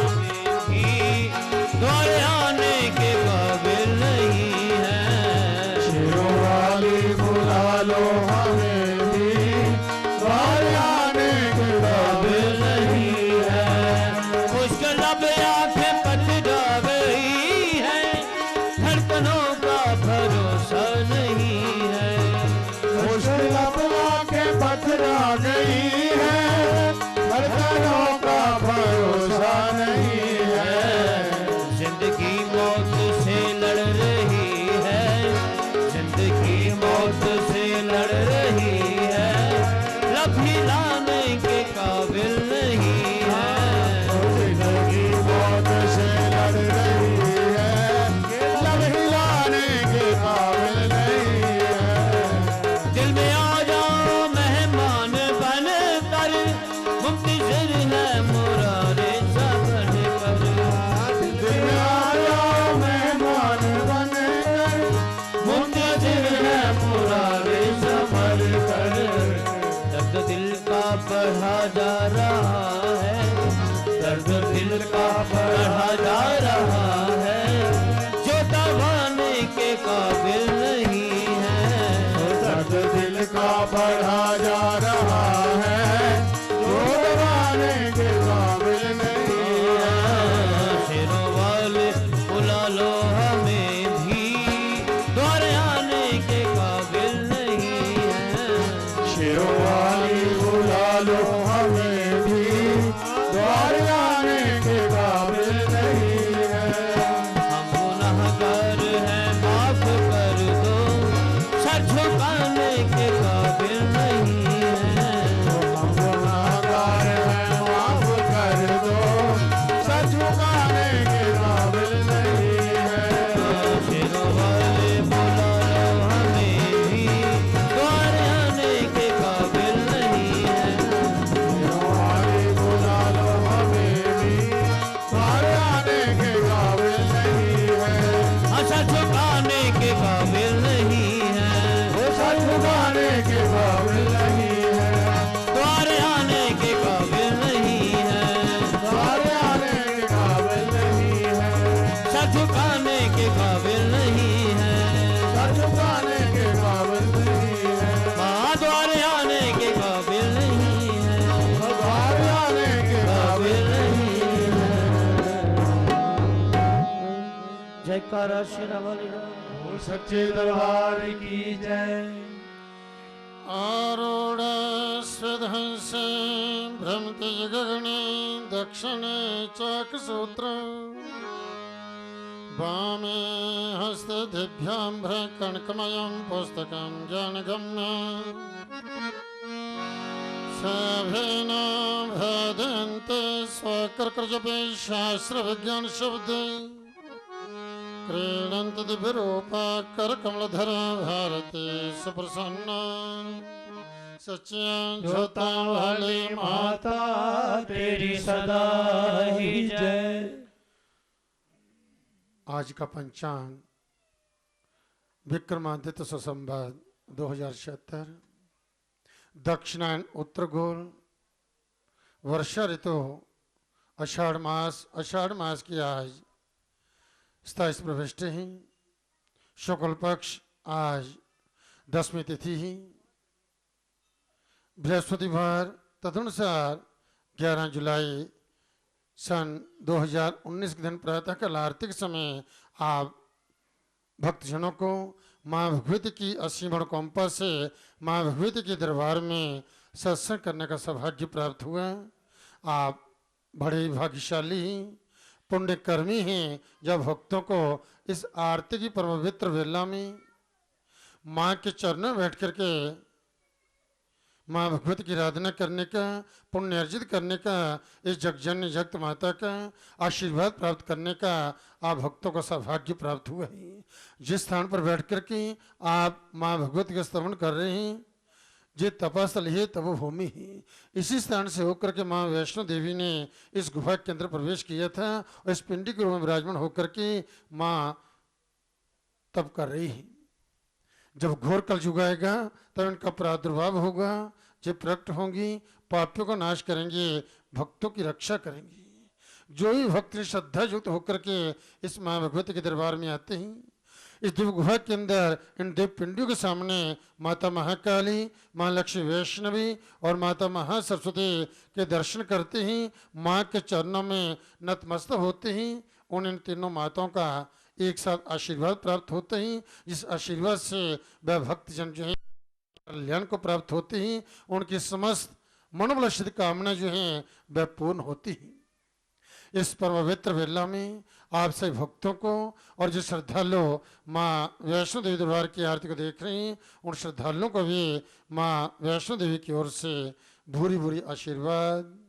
भी लाने के काबिल नहीं है। जिंदगी मौत से लड़ रही है, लब हिलाने के काबिल नहीं है। दिल में आ जाओ मेहमान बन कर, मुंतजिर है मुरारे सा बन कर। दिल में आ जाओ मेहमान बन कर, मुंतजिर है मुरारे सा बन कर। दर्द दिल का बढ़ा जा रहा है, दर्द दिल का बढ़ा जा रहा है, जो दबाने के काबिल नहीं है। दर्द दिल का बढ़ा जा रहा है, जो दबाने के काबिल नहीं है। शेरों वाले बुला लो हमें भी, द्वार आने के काबिल नहीं है। शेरों वाली बुला लो हमें भी, द्वार आने के काबिल नहीं है। हम गुनहगार हैं माफ कर दो, सर झुकाने के काबिल नहीं है। हम गुनाहगार हैं, माफ कर दो, सर झुकाने के काबिल नहीं है। शेरों वाले बुला लो हमें भी, द्वार आने के काबिल नहीं है। शेरों वाली बुला लो हमें भी, द्वार आने के काबिल नहीं है। सर झुकाने के काबिल नहीं है। वो सर झुकाने के काबिल नहीं है। द्वार आने के काबिल नहीं है। द्वार आने के काबिल नहीं है। सर झुकाने के काबिल नहीं है। सर झुकाने के काबिल नहीं है। माँ द्वार आने के काबिल नहीं है। द्वार आने के काबिल नहीं है। जयकारा शेरा वाली बोल सच्चे दरबार की जय। आरूढ़ स्वधंस भ्रमति गगने दक्षिणे चाकसूत्र वामे हस्ते दिभ्याम्भ्र कणकमयं पुस्तकं ज्ञानगम्य सभेन भदन्ते स्वकर्कजपे शास्त्रविज्ञान शब्दे क्रीडन्त दिव्यरूपा करकमलधरा भारती सुप्रसन्ना सच्चिदानंद ज्योता वाली माता तेरी सदा ही जय। आज का पंचांग विक्रमादित्य सुसंवत 2076 दक्षिणायन उत्तर गोल वर्षा ऋतु आषाढ़ मास की आज 27 प्रविष्टि ही शुक्ल पक्ष आज 10वीं तिथि ही बृहस्पतिवार तदनुसार 11 जुलाई सन 2019 के दिन प्रातःकाल आरती के समय आप भक्तजनों को माँ भगवती की असीम अनुकंपा से माँ भगवती के दरबार में सत्संग करने का सौभाग्य प्राप्त हुआ। आप बड़े भाग्यशाली पुण्यकर्मी हैं जब भक्तों को इस आरती की पवित्र वेला में माँ के चरणों में बैठ करके माँ भगवती की आराधना करने का पुण्य अर्जित करने का इस जगजननी जगत माता का आशीर्वाद प्राप्त करने का आप भक्तों को सौभाग्य प्राप्त हुआ है। जिस स्थान पर बैठ करके आप माँ भगवती का स्तवन कर रहे हैं जे तपस्थल है तब भूमि है, इसी स्थान से होकर के माँ वैष्णो देवी ने इस गुफा के अंदर प्रवेश किया था और इस पिंडी के रूप में विराजमान होकर के माँ तप कर रही है। जब घोर कलयुग आएगा तब इनका प्रादुर्भाव होगा, जब प्रकट होंगी पापियों का नाश करेंगे, भक्तों की रक्षा करेंगी। जो भी भक्त श्रद्धा युक्त होकर के इस माँ भगवती के दरबार में आते हैं, इस दिव्य गुफा के अंदर इन देव पिंडियों के सामने माता महाकाली, माँ लक्ष्मी वैष्णवी और माता महासरस्वती के दर्शन करते ही माँ के चरणों में नतमस्तक होते ही उन इन तीनों माताओं का एक साथ आशीर्वाद प्राप्त होते ही, जिस आशीर्वाद से वह भक्तजन जो है कल्याण को प्राप्त होते ही उनकी समस्त मनोबल सिद्ध कामना जो है वह पूर्ण होती है। इस पवित्र वेला में आप सभी भक्तों को और जो श्रद्धालु माँ वैष्णो देवी दरबार की आरती को देख रहे हैं उन श्रद्धालुओं को भी माँ वैष्णो देवी की ओर से भूरी भूरी आशीर्वाद।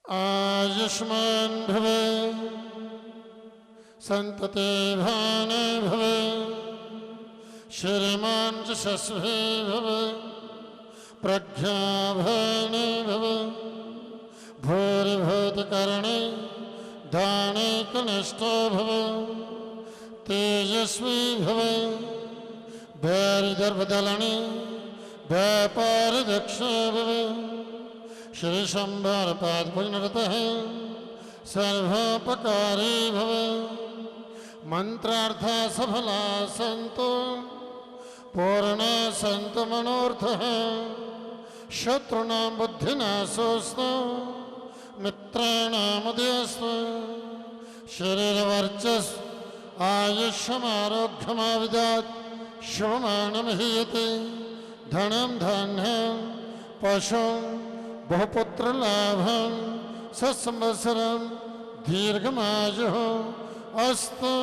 आयुष्मान भव संतते भान भव श्रीमान यशस्वी भव प्रज्ञाभान भव भूर्भूतकर्णे दाने कनिष्ठो भव तेजस्वी भव भैर्दर्भदलने व्यापारदक्ष भव श्री शंबर पाद भजनरतः सर्वोपकारी भव मंत्रार्थ सफला संतो पूर्ण संत मनोर्थः शत्रुनां बुद्धिनाशोऽस्तु मित्राणामुदयस्तु शरीरवर्चस्व आयुष्यमारोग्यमाविदात् शुभमानमहीयते धनं धान्यं पशुं बहुपुत्रलाभं सत्संवत्सरं दीर्घमायुः अस्तु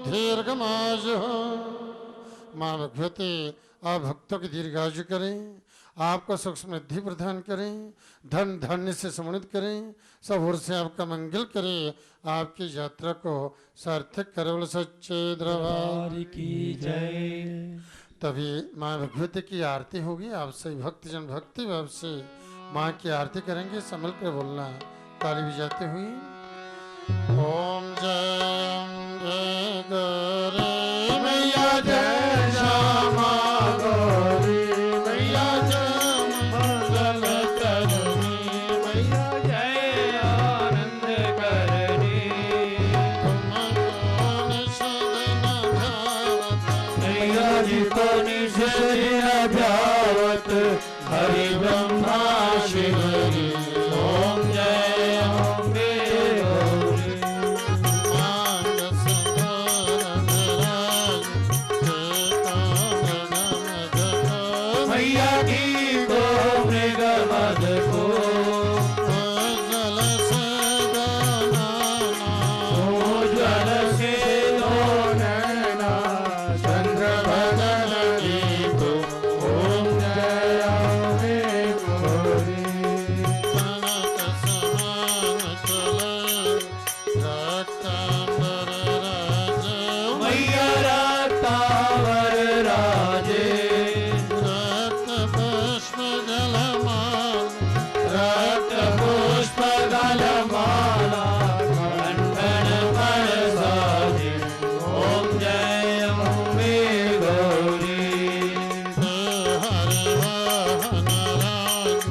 दीर्घमायुः। माँ भगवती आप भक्तों की दीर्घायु करें, आपको सुख समृद्धि प्रदान करें, धन धान्य से सम्मानित करें, सब ओर से आपका मंगल करें, आपकी यात्रा को सार्थक करे। बोलो सच्चे दरबार की जय। तभी माँ भगवती की आरती होगी। आप सभी भक्तजन भक्ति भाव से माँ की आरती करेंगे। संभल कर बोलना ताली बजाते हुए। ओम जय गौरी मैया जय श्यामा गौरी मैया जय मंगल करनी मैया जय आनंद करनी तुमको निषेध न ध्यावत मैया जी को निषेध न ध्यावत हरि ब्रह्मा शिवरी ओम जय अम्बे गौरी मानस गौर विराज कामन मैया की को मृग मद को जल से दाना जल से दो नैना चंद्र बदन की को ओम जय अम्बे गौरी कनक समान चले रक्तांबर राज मैया रक्तावर राजे रक्त पुष्प जलमाल रक्त पुष्प गलमाला कंठन पर साजे ओम जय अम्बे गौरी हरि वाहन राज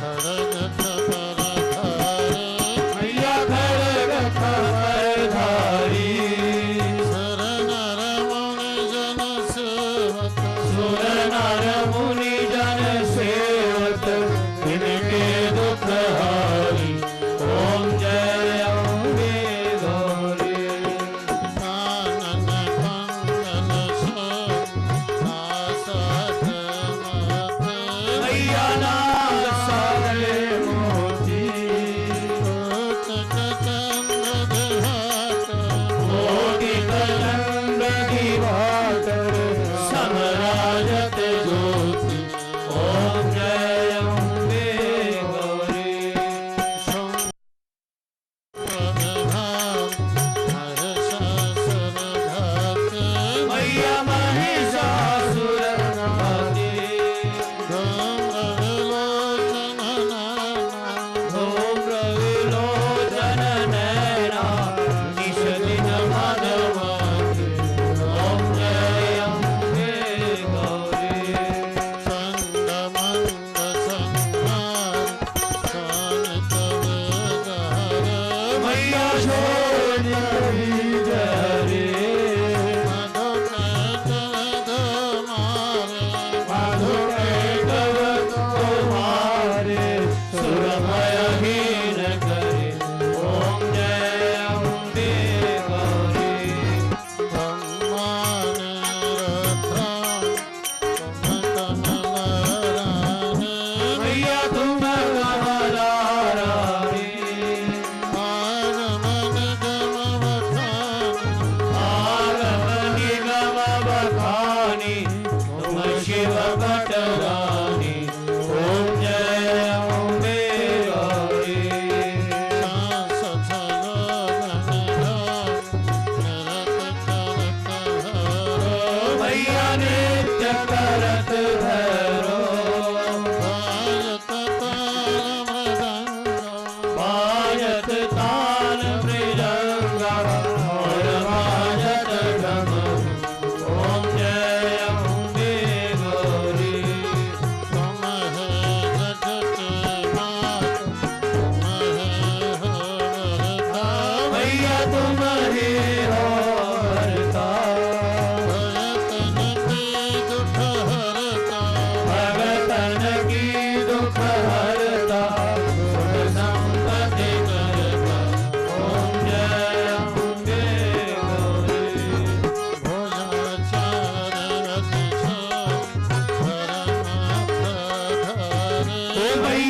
खड़ग खबर धारे मैया खड़ग खबर धारी सुर नर मुनि जन सेवक सुर नर मुनि जन सेवत इनके दुख हारी ओम जय अम्बे गौरी कानन कुंडल सो आसत मते मैया नाग सागरे मोती चंद्र दिहात मोती कलंग दिवाकर समराजत ज्योति ओम जय अम्बे गौरी मैया महिषासुर घाती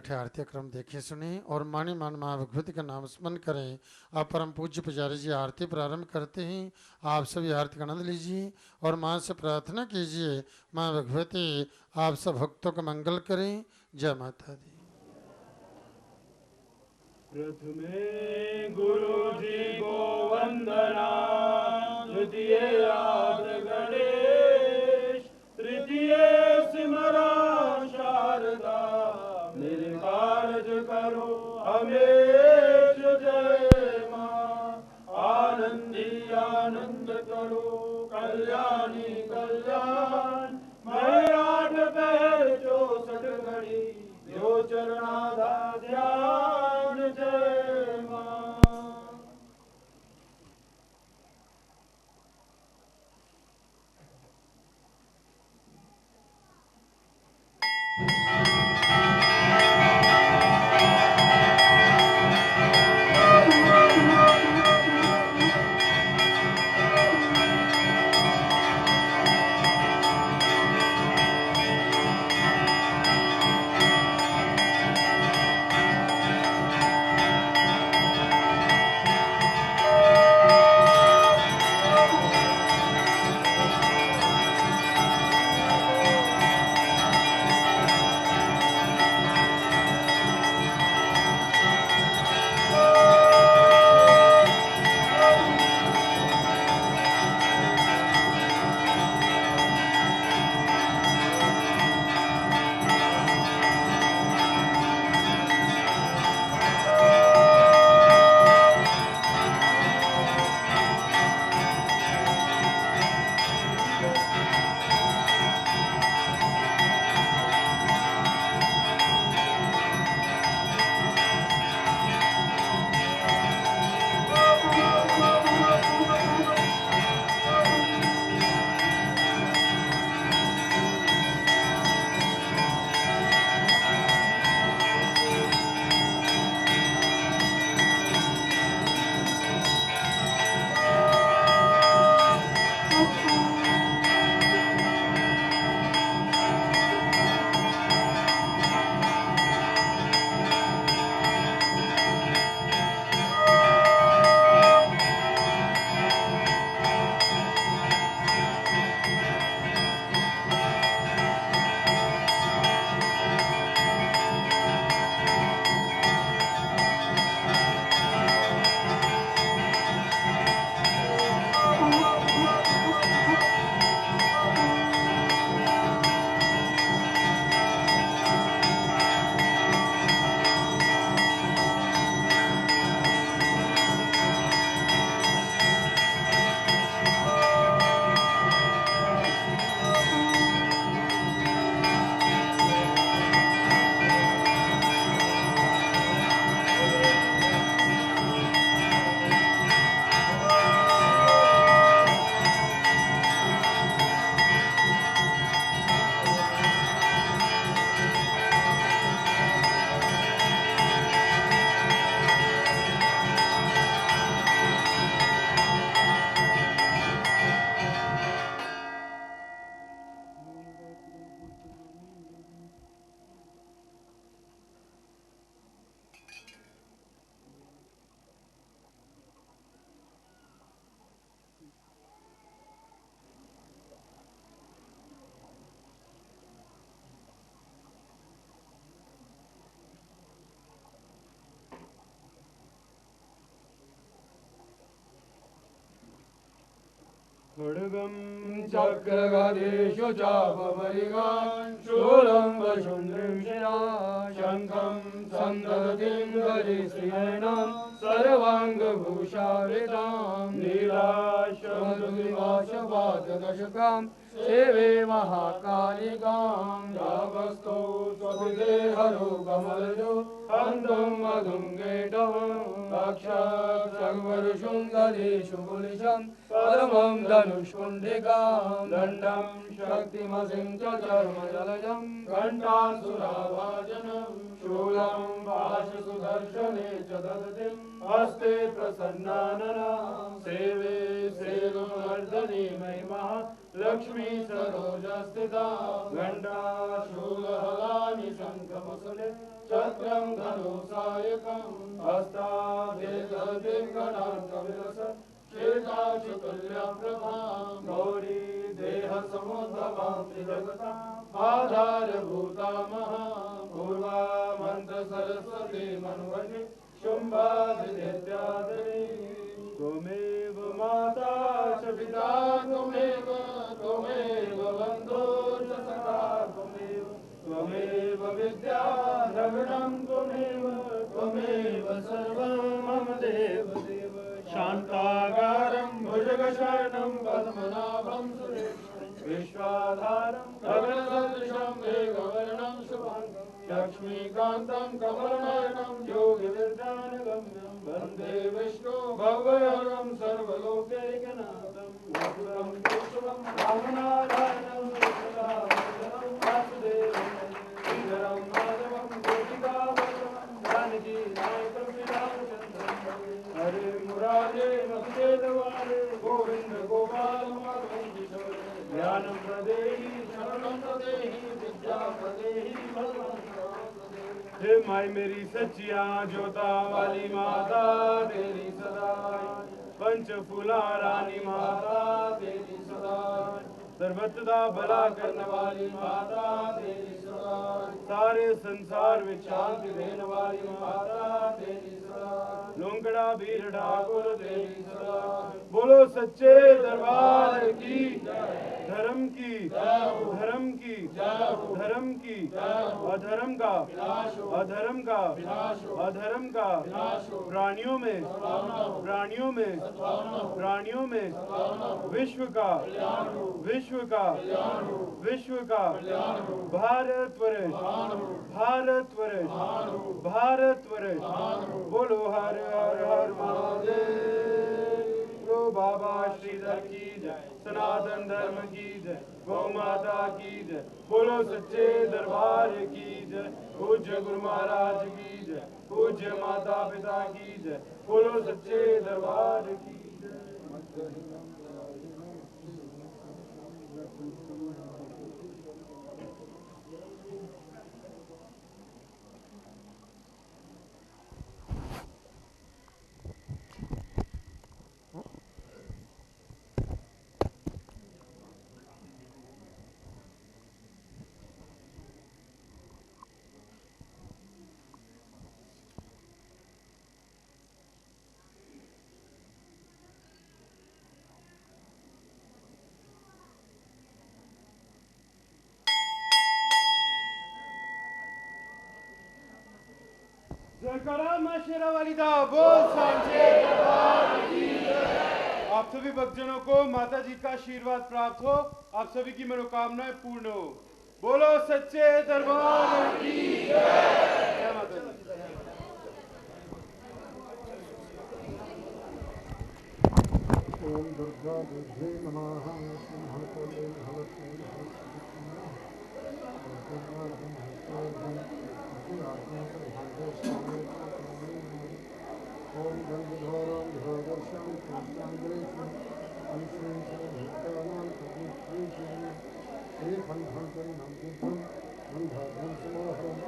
बैठे आरती क्रम देखें सुने और मानी मान माँ भगवती का नाम स्मरण करें। आप परम पूज्य पुजारी जी आरती प्रारंभ करते हैं। आप सभी आरती का आनंद लीजिए और माँ से प्रार्थना कीजिए, माँ भगवती आप सब भक्तों का मंगल करें। जय माता दी। प्रथमे गुरु जी को वंदना, द्वितीय आद गणेश, तृतीय सिमरा शारदा, मेरे कारज करो हमेश जय माँ। आनंदी आनंद करो कल्याणी कल्याण, मैं 8 पैर 64 घड़ी जो चरणाधा ध्यान जय माँ। खड्गं चक्रगदेषु चापमरिगान् शूलं वशुन्द्रिं शिरा शङ्खं सन्ददतिं गजश्रियणां सर्वाङ्गभूषावृतां नीलाशमधुविवाशपाददशकां सेवे महाकालिकां यावस्तौ स्वपिते हरो कमलजो हन्तुं मधुङ्गेटं रक्षसर्वरुषुन्दरेषु पुलिशं परमं धनुष्कुण्डिकां दण्डं शक्तिमसिं च चर्मजलजं घण्टासुराभाजनं शूलं पाशसुदर्शने च ददतिं हस्ते प्रसन्नानना सेवे सेनुमर्दनी महिमा लक्ष्मी सरोजस्थिता घण्टा शूलहलानि शङ्खमुसले छत्रं धनुषायकं हस्ताभिर्गणान् श्वेताशुतुल्यप्रभां गौरी देहसमुद्भवां त्रिजगताम् आधारभूता पूर्वा मन्त्रसरस्वती मन्वने शुम्भादित्यादि त्वमेव माता च पिता त्वमेव बन्धो च सखा त्वमेव विद्या द्रविणं त्वमेव सर्वं मम देव शान्ताकारं भुजगशयनं पद्मनाभं सुरेशं विश्वाधारं गगनसदृशं मेघवर्णं शुभाङ्गं लक्ष्मीकान्तं कमलनयनं योगिविद्यानगम्यं वन्दे विष्णु भवहरं सर्वलोकैकनाथं वसुदं केशवं रामनारायणं वासुदेवं श्रीधरं माधवं गोपिकावल्लभं जानकी नायकं रामचन्द्रं हरे मुरारे मधुदेववारे गोविन्द गोपाल माधवं किशोरे ज्ञानं प्रदेहि शरणं प्रदेहि विद्या प्रदेहि हे माई मेरी सच्चिया जोता वाली माता तेरी सदा पंच फूला रानी माता तेरी सदा सर्वत्र भला करने वाली माता तेरी सदा सारे संसार में शांति देने वाली माता तेरी सदा लोंगड़ा वीर ठाकुर तेरी सदा बोलो सच्चे दरबार की धर्म की अधर्म का प्राणियों में विश्व का भारत वर्ष बोलो हर हर हर महादेव। बाबा श्रीधर की जय, सनातन धर्म की जय, गौ माता की जय, बोलो सच्चे दरबार की जय, पूज्य गुरु महाराज की जय, पूज्य माता पिता की जय, बोलो सच्चे दरबार की जय। जयकारा मां शेरा वाली दा बोल सांचे दरबार की जय। आप सभी भक्तजनों को माता जी का आशीर्वाद प्राप्त हो, आप सभी की मनोकामनाएं पूर्ण हो। बोलो सच्चे दरबार की जय। जय माता दी। ओम दुर्गा देवी नमः। सिंहकोले भवते ओम गंधर्वं भगवशं कृष्णांग्रेशं अंशं भक्तानां प्रभुश्रीशं श्रीकण्ठं नंदितं गंधाधं समोहरं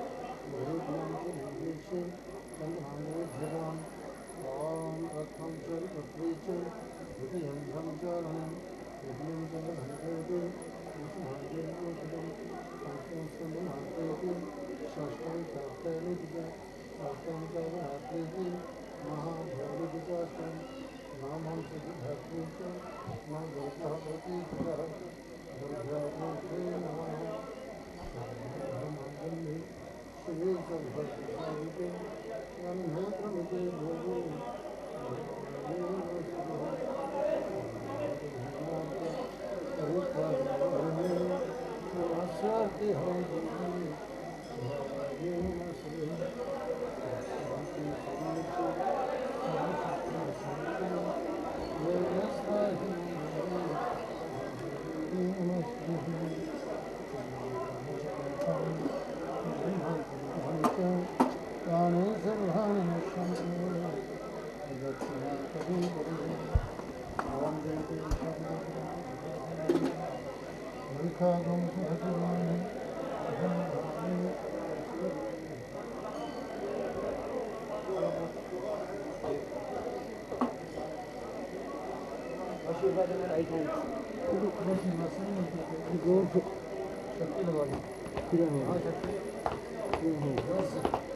भूतनां च नंदीशं चन्द्रांगोज्जलां वां रथं च पृथ्वी च द्वितीयं चारणं तृतीयं च धनतेति विष्णुहंदेवोषधं पंचमं स्कन्दमातेति षष्ठं सप्तैनिकं सप्तम च रात्रिति महाभौतिकशास्त्रं नामं सिद्धिधात्री च न दुर्गावती दुर्गावती नमः। धर्मगन्धि श्री सर्वसाविते नेत्रमिते भोगे शक्ति लगा